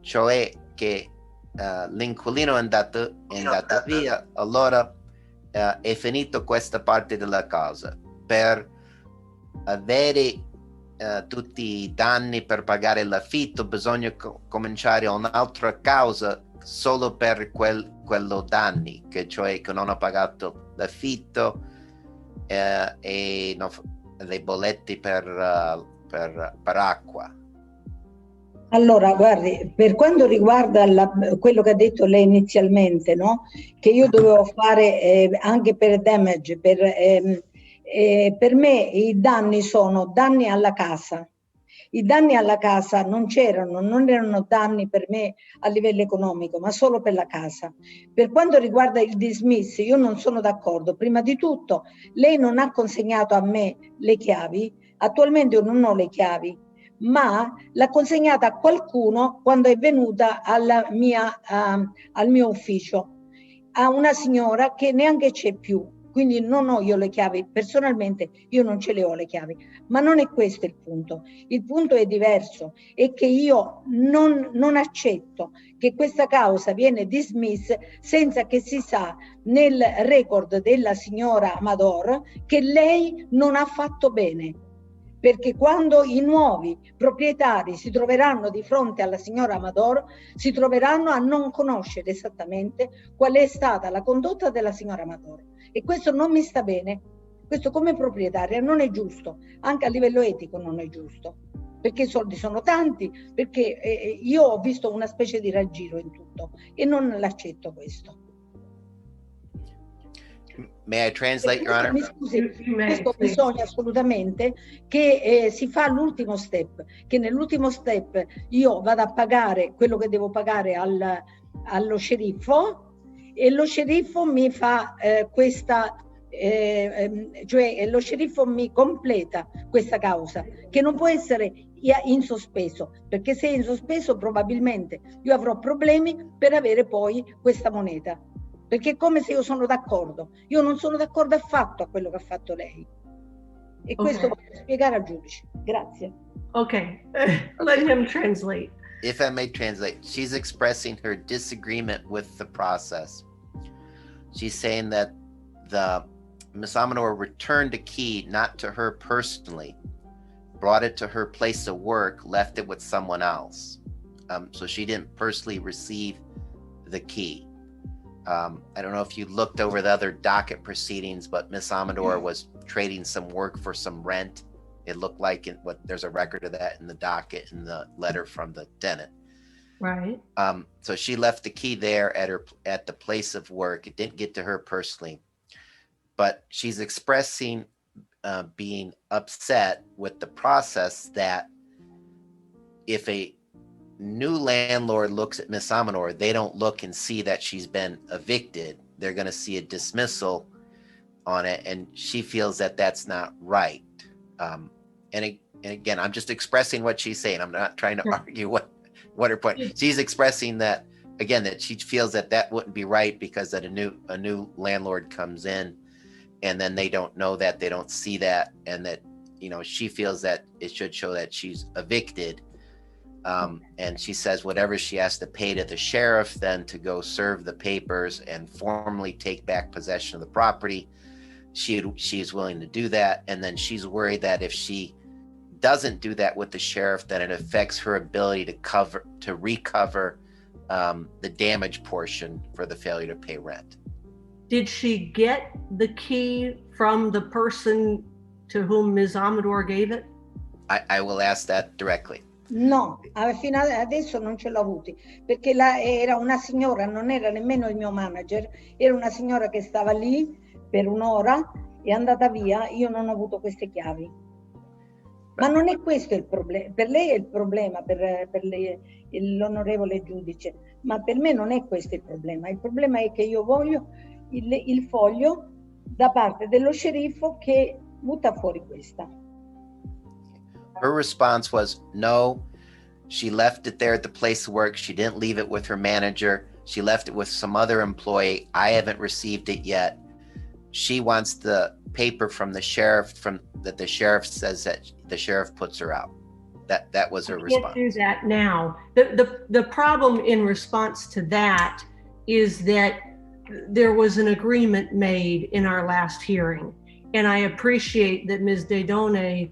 cioè che l'inquilino è andato via, allora è finito questa parte della causa. Per avere tutti i danni per pagare l'affitto bisogna cominciare un'altra causa solo per quello danni, cioè che non ha pagato l'affitto e le bollette per acqua. Allora, guardi, per quanto riguarda quello che ha detto lei inizialmente, no? Che io dovevo fare anche per damage, per me i danni sono danni alla casa. I danni alla casa non erano danni per me a livello economico, ma solo per la casa. Per quanto riguarda il dismiss, io non sono d'accordo. Prima di tutto, lei non ha consegnato a me le chiavi. Attualmente io non ho le chiavi, ma l'ha consegnata a qualcuno quando è venuta al mio ufficio, a una signora che neanche c'è più. Quindi non ho io le chiavi, personalmente io non ce le ho le chiavi, ma non è questo il punto è diverso, è che io non accetto che questa causa viene dismessa senza che si sa nel record della signora Amador che lei non ha fatto bene. Perché quando i nuovi proprietari si troveranno di fronte alla signora Amador, si troveranno a non conoscere esattamente qual è stata la condotta della signora Amador. E questo non mi sta bene. Questo come proprietaria non è giusto, anche a livello etico non è giusto. Perché i soldi sono tanti, perché io ho visto una specie di raggiro in tutto e non l'accetto questo. May I translate, Your Honor? Mi scusi, questo bisogna assolutamente che si fa l'ultimo step, che nell'ultimo step io vado a pagare quello che devo pagare allo sceriffo e lo sceriffo mi fa cioè lo sceriffo mi completa questa causa, che non può essere in sospeso, perché se è in sospeso probabilmente io avrò problemi per avere poi questa moneta. Perché è come se io sono d'accordo. Io non sono d'accordo affatto a quello che ha fatto lei. E questo voglio spiegare al giudice. Grazie. Okay. Let him translate. If I may translate, she's expressing her disagreement with the process. She's saying that Ms. Amador returned a key not to her personally, brought it to her place of work, left it with someone else. So she didn't personally receive the key. I don't know if you looked over the other docket proceedings, but Ms. Amador was trading some work for some rent. It looked like there's a record of that in the docket in the letter from the tenant. Right. So she left the key there at the place of work. It didn't get to her personally, but she's expressing being upset with the process that if a new landlord looks at Miss Amador, they don't look and see that she's been evicted. They're going to see a dismissal on it, and she feels that that's not right. And again, I'm just expressing what she's saying. I'm not trying to argue what her point. She's expressing that, again, that she feels that that wouldn't be right because that a new landlord comes in, and then they don't know that, they don't see that, and that, you know, she feels that it should show that she's evicted. And she says whatever she has to pay to the sheriff then to go serve the papers and formally take back possession of the property, she's willing to do that. And then she's worried that if she doesn't do that with the sheriff, then it affects her ability to recover the damage portion for the failure to pay rent. Did she get the key from the person to whom Ms. Amador gave it? I will ask that directly. No, fino adesso non ce l'ho avuti, perché era una signora, non era nemmeno il mio manager, era una signora che stava lì per un'ora, è andata via, io non ho avuto queste chiavi. Ma non è questo il problema, per lei è il problema, per l'onorevole giudice, ma per me non è questo il problema è che io voglio il foglio da parte dello sceriffo che butta fuori questa. Her response was, no, she left it there at the place of work. She didn't leave it with her manager. She left it with some other employee. I haven't received it yet. She wants the paper from the sheriff that the sheriff says that the sheriff puts her out. That was her response. Can't do that now. The problem in response to that is that there was an agreement made in our last hearing. And I appreciate that Ms. Dedone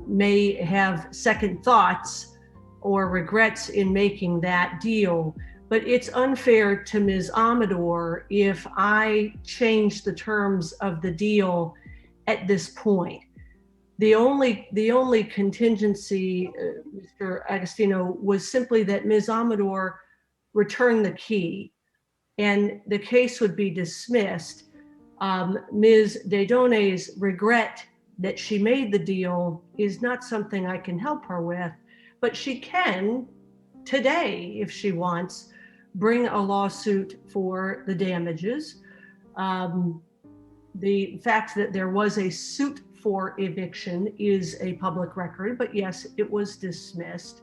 may have second thoughts or regrets in making that deal, but it's unfair to Ms. Amador if I change the terms of the deal at this point. The only contingency, Mr. Agostino, was simply that Ms. Amador return the key and the case would be dismissed. Ms. Dedone's regret that she made the deal is not something I can help her with, but she can today, if she wants, bring a lawsuit for the damages. The fact that there was a suit for eviction is a public record, but yes, it was dismissed.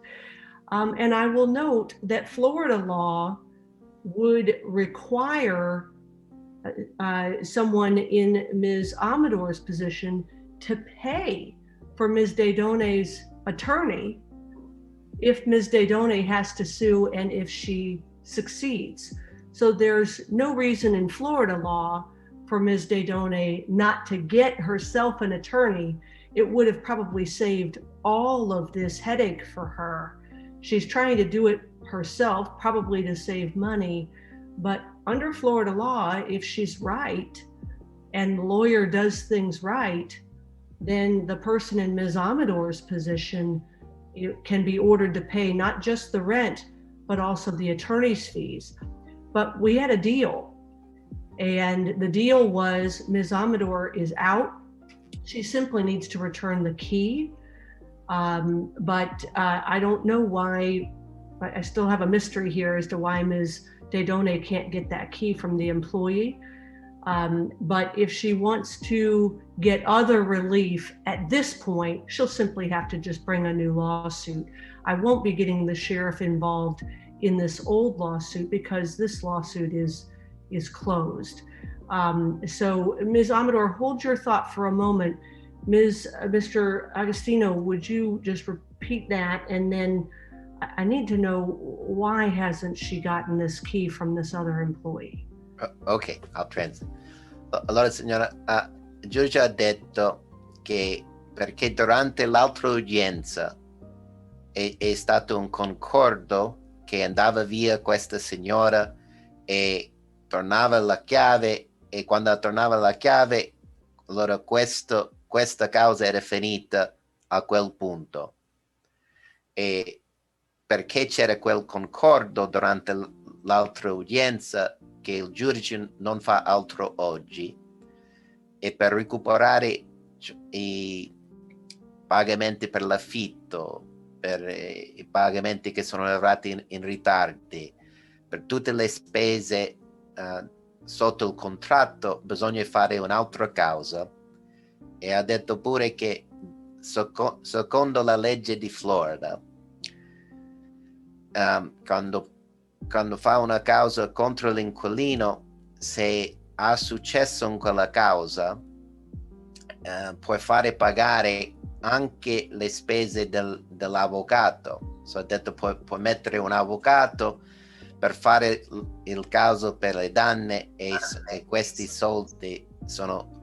And I will note that Florida law would require someone in Ms. Amador's position to pay for Ms. Dedone's attorney if Ms. Dedone has to sue and if she succeeds. So there's no reason in Florida law for Ms. Dedone not to get herself an attorney. It would have probably saved all of this headache for her. She's trying to do it herself, probably to save money, but under Florida law, if she's right and the lawyer does things right, then the person in Ms. Amador's position can be ordered to pay not just the rent, but also the attorney's fees. But we had a deal, and the deal was Ms. Amador is out. She simply needs to return the key. But I don't know why, I still have a mystery here as to why Ms. Dedone can't get that key from the employee. But if she wants to get other relief at this point, she'll simply have to just bring a new lawsuit. I won't be getting the sheriff involved in this old lawsuit because this lawsuit is closed. So Ms. Amador, hold your thought for a moment. Mr. Agostino, would you just repeat that? And then I need to know, why hasn't she gotten this key from this other employee? Ok, I'll translate. Allora, signora, il giudice ha detto che perché durante l'altra udienza è stato un concordo che andava via questa signora e tornava la chiave, e quando tornava la chiave, allora questa causa era finita a quel punto. E perché c'era quel concordo durante l'altra udienza che il giudice non fa altro oggi, e per recuperare i pagamenti per l'affitto, per i pagamenti che sono arrivati in ritardi, per tutte le spese sotto il contratto, bisogna fare un'altra causa, e ha detto pure che secondo la legge di Florida, quando fa una causa contro l'inquilino, se ha successo in quella causa, puoi fare pagare anche le spese dell'avvocato. Ha detto puoi mettere un avvocato per fare il caso per le danne, e questi soldi sono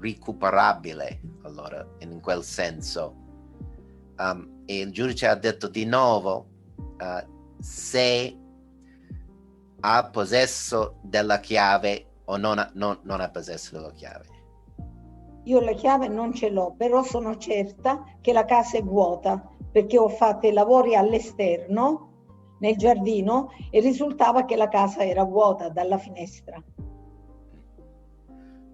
recuperabili, allora, in quel senso. E il giudice ha detto di nuovo, se ha possesso della chiave o non ha possesso della chiave. Io la chiave non ce l'ho, però sono certa che la casa è vuota, perché ho fatto i lavori all'esterno, nel giardino, e risultava che la casa era vuota dalla finestra.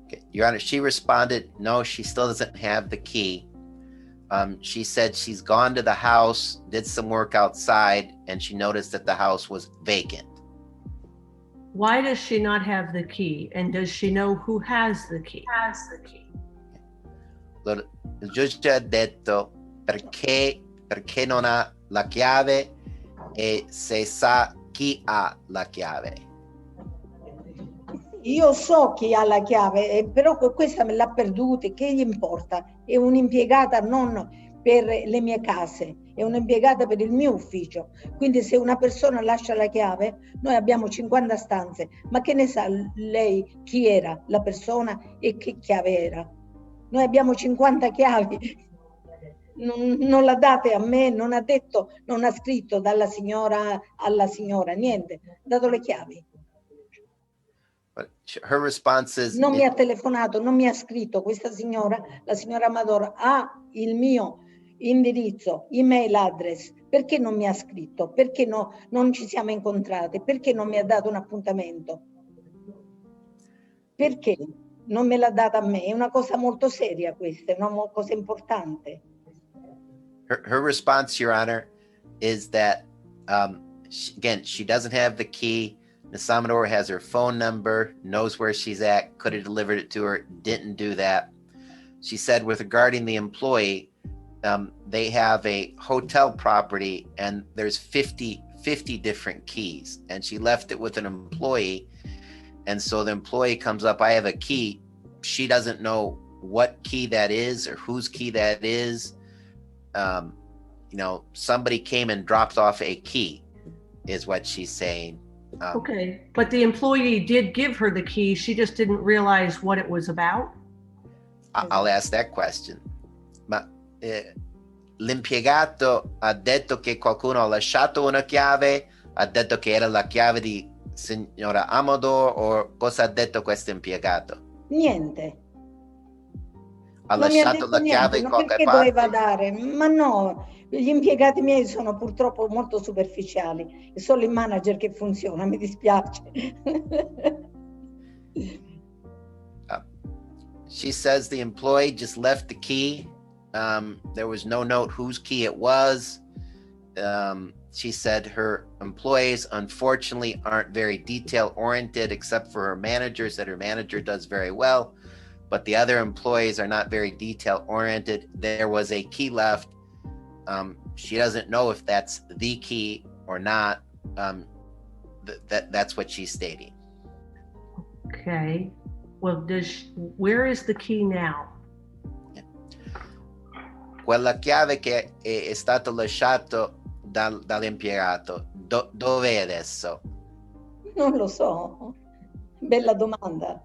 Okay. Your Honor, she responded, no, she still doesn't have the key. She said she's gone to the house, did some work outside, and she noticed that the house was vacant. Why does she not have the key? And does she know who has the key? Il giudice ha detto perché non ha la chiave, e se sa chi ha la chiave. Io so chi ha la chiave, però questa me l'ha perduta, che gli importa? È un'impiegata non per le mie case, è un'impiegata per il mio ufficio. Quindi se una persona lascia la chiave, noi abbiamo 50 stanze, ma che ne sa lei chi era la persona e che chiave era? Noi abbiamo 50 chiavi. Non la date a me, non ha detto, non ha scritto dalla signora alla signora, niente, ha dato le chiavi. But her response is, Non mi ha telefonato, non mi ha scritto. Questa signora, la signora Amador, ha il mio indirizzo, email address. Perché non mi ha scritto? Perché non ci siamo incontrati? Perché non mi ha dato un appuntamento? Perché non me l'ha data a me? È una cosa molto seria questa, è una cosa importante. her response, Your Honor, is that, again, she doesn't have the key. Ms. Amador has her phone number, knows where she's at, could have delivered it to her, didn't do that. She said with regarding the employee, they have a hotel property and there's 50 different keys, and she left it with an employee. And so the employee comes up, I have a key. She doesn't know what key that is or whose key that is. Somebody came and dropped off a key, is what she's saying. Okay, but the employee did give her the key. She just didn't realize what it was about. I'll ask that question. Ma l'impiegato ha detto che qualcuno ha lasciato una chiave, ha detto che era la chiave di signora Amador, o cosa ha detto questo impiegato? Niente. Ha Non mi ha lasciato detto la chiave niente, in no, qualche perché parte? doveva dare? Ma no, gli impiegati miei sono purtroppo molto superficiali, è solo il manager che funziona, mi dispiace. She says the employee just left the key. There was no note whose key it was. She said her employees, unfortunately, aren't very detail oriented, except for her manager, said her manager does very well, but the other employees are not very detail oriented. There was a key left. She doesn't know if that's the key or not. That's what she's stating. Okay. Well, where is the key now? Quella chiave che è stato lasciato dall'impiegato, dov'è adesso? Non lo so, bella domanda.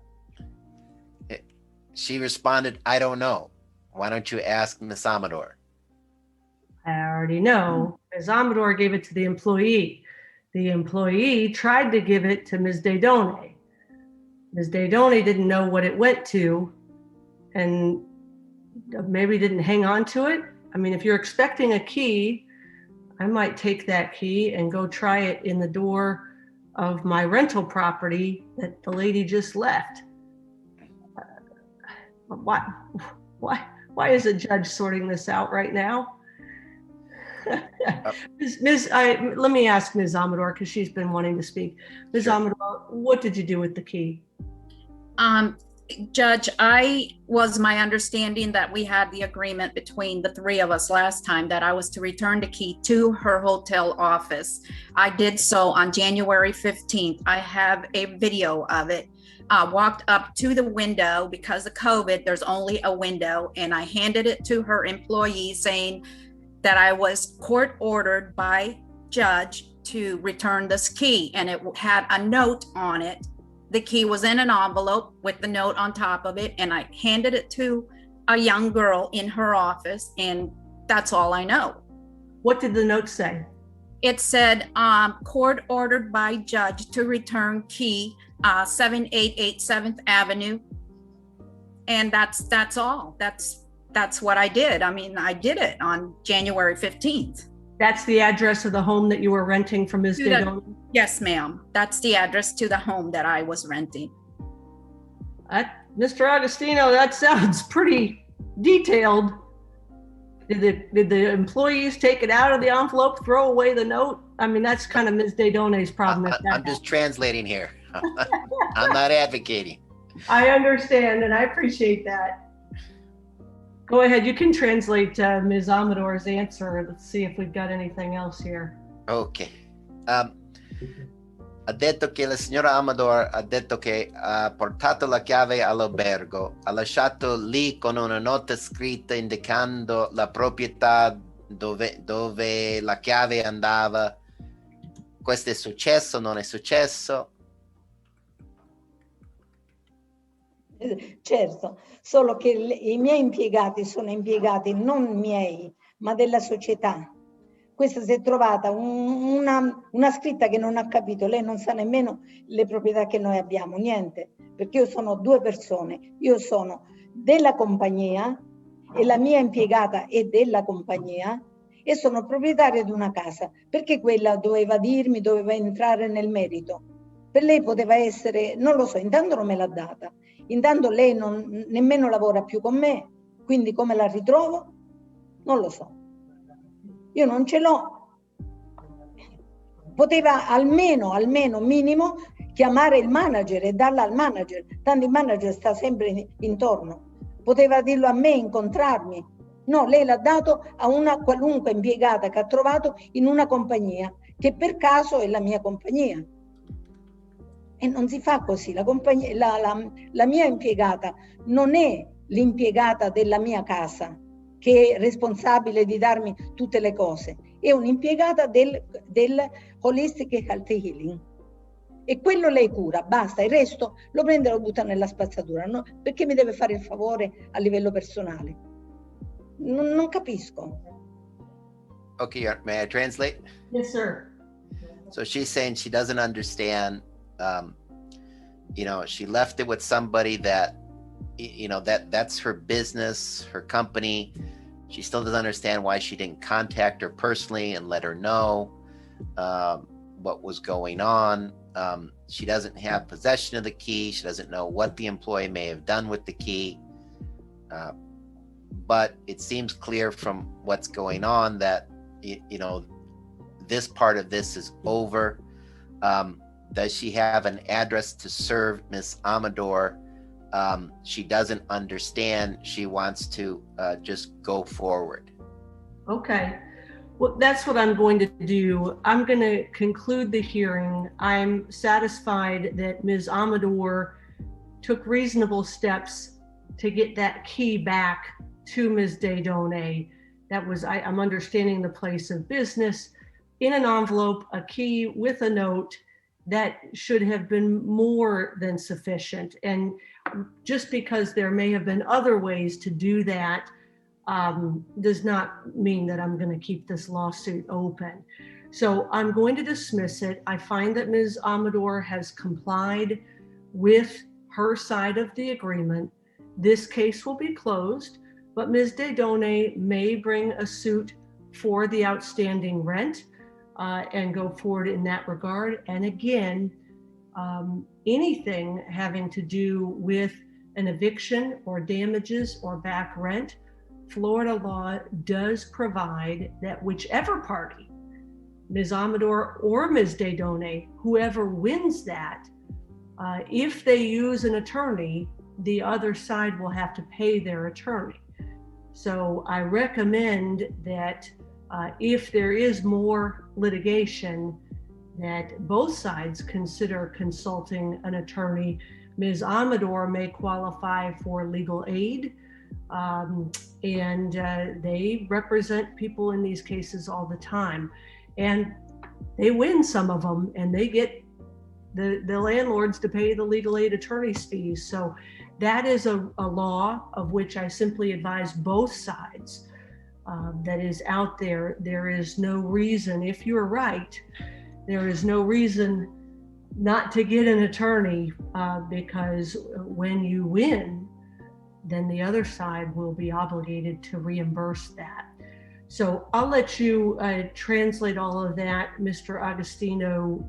She responded, I don't know. Why don't you ask Ms. Amador? I already know. Ms. Amador gave it to the employee. The employee tried to give it to Ms. Dedone. Ms. Dedone didn't know what it went to and maybe didn't hang on to it. I mean, if you're expecting a key, I might take that key and go try it in the door of my rental property that the lady just left. Why is a judge sorting this out right now? Let me ask Ms. Amador, because she's been wanting to speak. Ms. Sure. Amador, what did you do with the key? Judge, my understanding that we had the agreement between the three of us last time that I was to return the key to her hotel office. I did so on January 15th. I have a video of it. I walked up to the window because of COVID, there's only a window, and I handed it to her employee saying that I was court ordered by judge to return this key, and it had a note on it. The key was in an envelope with the note on top of it, and I handed it to a young girl in her office, and that's all I know. What did the note say? It said, court ordered by judge to return key, 7887 7th Avenue. And that's all. That's what I did. I mean, I did it on January 15th. That's the address of the home that you were renting from Ms. Dayton? Yes, ma'am. That's the address to the home that I was renting. Mr. Agostino, that sounds pretty detailed. Did the employees take it out of the envelope, throw away the note? I mean, that's kind of Ms. Daydone's problem. I'm just translating here. I'm not advocating. I understand, and I appreciate that. Go ahead, you can translate Ms. Amador's answer. Let's see if we've got anything else here. Ok. Ha detto che la signora Amador ha detto che ha portato la chiave all'albergo, ha lasciato lì con una nota scritta indicando la proprietà dove la chiave andava. Questo è successo, non è successo? Certo, solo che i miei impiegati sono impiegati non miei, ma della società. Questa si è trovata una scritta che non ha capito, lei non sa nemmeno le proprietà che noi abbiamo, niente, perché io sono due persone, io sono della compagnia e la mia impiegata è della compagnia e sono proprietaria di una casa, perché quella doveva dirmi, doveva entrare nel merito. Per lei poteva essere, non lo so, intanto non me l'ha data. Intanto lei nemmeno lavora più con me, quindi come la ritrovo? Non lo so. Io non ce l'ho. Poteva almeno minimo chiamare il manager e darla al manager, tanto il manager sta sempre intorno. Poteva dirlo a me, incontrarmi. No, lei l'ha dato a una qualunque impiegata che ha trovato in una compagnia, che per caso è la mia compagnia. E non si fa così, la mia impiegata non è l'impiegata della mia casa che è responsabile di darmi tutte le cose, è un'impiegata del Holistic Health Healing. E quello lei cura, basta, il resto lo prende e lo butta nella spazzatura, no? Perché mi deve fare il favore a livello personale? Non capisco. Okay, may I translate? Yes, sir. So she's saying she doesn't understand. She left it with somebody that, that's her business, her company. She still doesn't understand why she didn't contact her personally and let her know what was going on. She doesn't have possession of the key. She doesn't know what the employee may have done with the key. But it seems clear from what's going on that, this part of this is over. Does she have an address to serve Miss Amador? She doesn't understand. She wants to just go forward. Okay. Well, that's what I'm going to do. I'm going to conclude the hearing. I'm satisfied that Ms. Amador took reasonable steps to get that key back to Ms. Dayton. That was, I'm understanding the place of business in an envelope, a key with a note that should have been more than sufficient. And just because there may have been other ways to do that does not mean that I'm going to keep this lawsuit open. So I'm going to dismiss it. I find that Ms. Amador has complied with her side of the agreement. This case will be closed, but Ms. Dayton may bring a suit for the outstanding rent and go forward in that regard. And again, anything having to do with an eviction or damages or back rent, Florida law does provide that whichever party, Ms. Amador or Ms. Dedone, whoever wins that, if they use an attorney, the other side will have to pay their attorney. So I recommend that if there is more litigation, that both sides consider consulting an attorney. Ms. Amador may qualify for legal aid, and they represent people in these cases all the time. And they win some of them, and they get the landlords to pay the legal aid attorney's fees. So that is a law of which I simply advise both sides that is out there. There is no reason, if you're right, there is no reason not to get an attorney because when you win, then the other side will be obligated to reimburse that. So I'll let you translate all of that, Mr. Agostino,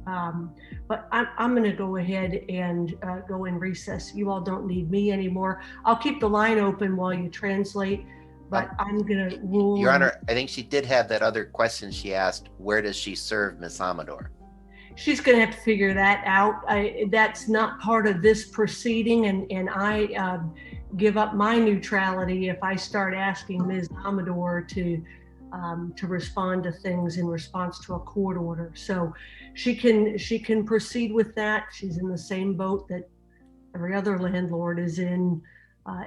but I'm going to go ahead and go in recess. You all don't need me anymore. I'll keep the line open while you translate, but I'm going to rule. Your Honor, I think she did have that other question she asked. Where does she serve Ms. Amador? She's going to have to figure that out. That's not part of this proceeding, and I give up my neutrality if I start asking Ms. Amador to respond to things in response to a court order. So she can proceed with that. She's in the same boat that every other landlord is in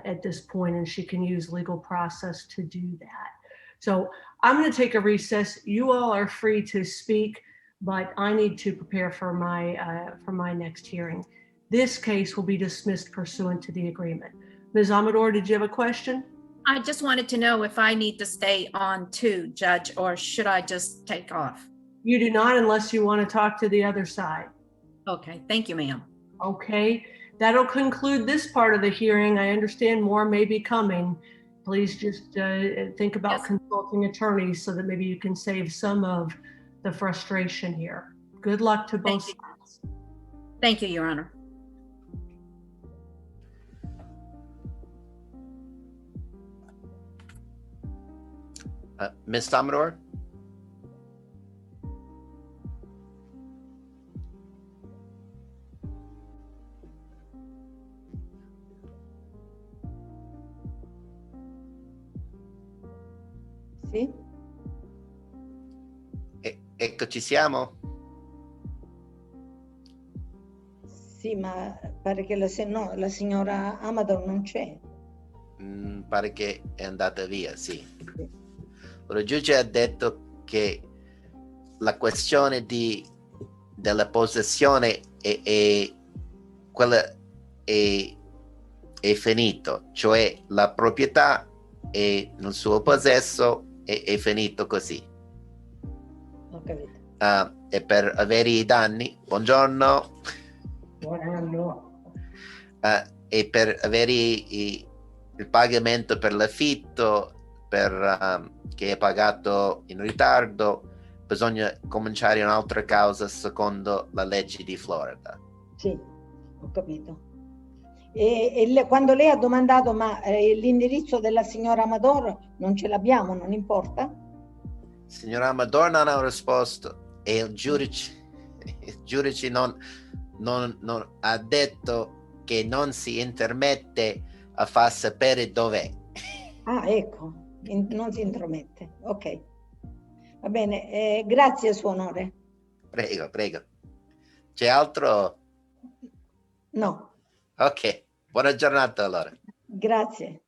at this point, and she can use legal process to do that. So I'm going to take a recess. You all are free to speak, but I need to prepare for my next hearing. This case will be dismissed pursuant to the agreement. Ms. Amador, did you have a question? I just wanted to know if I need to stay on too, Judge, or should I just take off? You do not unless you want to talk to the other side. Okay, thank you, ma'am. Okay, that'll conclude this part of the hearing. I understand more may be coming. Please just think about consulting attorneys so that maybe you can save some of the frustration here. Good luck to both sides. Thank you, Your Honor. Ms. Amador? Sì? Ecco, ci siamo? Sì, ma pare che la signora Amador non c'è. Pare che è andata via, sì. Il giudice ha detto che la questione della possessione quella è finito, cioè la proprietà è nel suo possesso è finito così. Ho capito. E per avere i danni, buongiorno. Buongiorno. E per avere il pagamento per l'affitto che è pagato in ritardo, bisogna cominciare un'altra causa secondo la legge di Florida. Sì, ho capito. Quando lei ha domandato ma l'indirizzo della signora Amador non ce l'abbiamo, non importa? Signora Amador non ha risposto e il giudice non ha detto che non si intermette a far sapere dov'è. Ah, ecco. Non si intromette, ok. Va bene, grazie Suo Onore. Prego, prego. C'è altro? No. Ok, buona giornata allora. Grazie.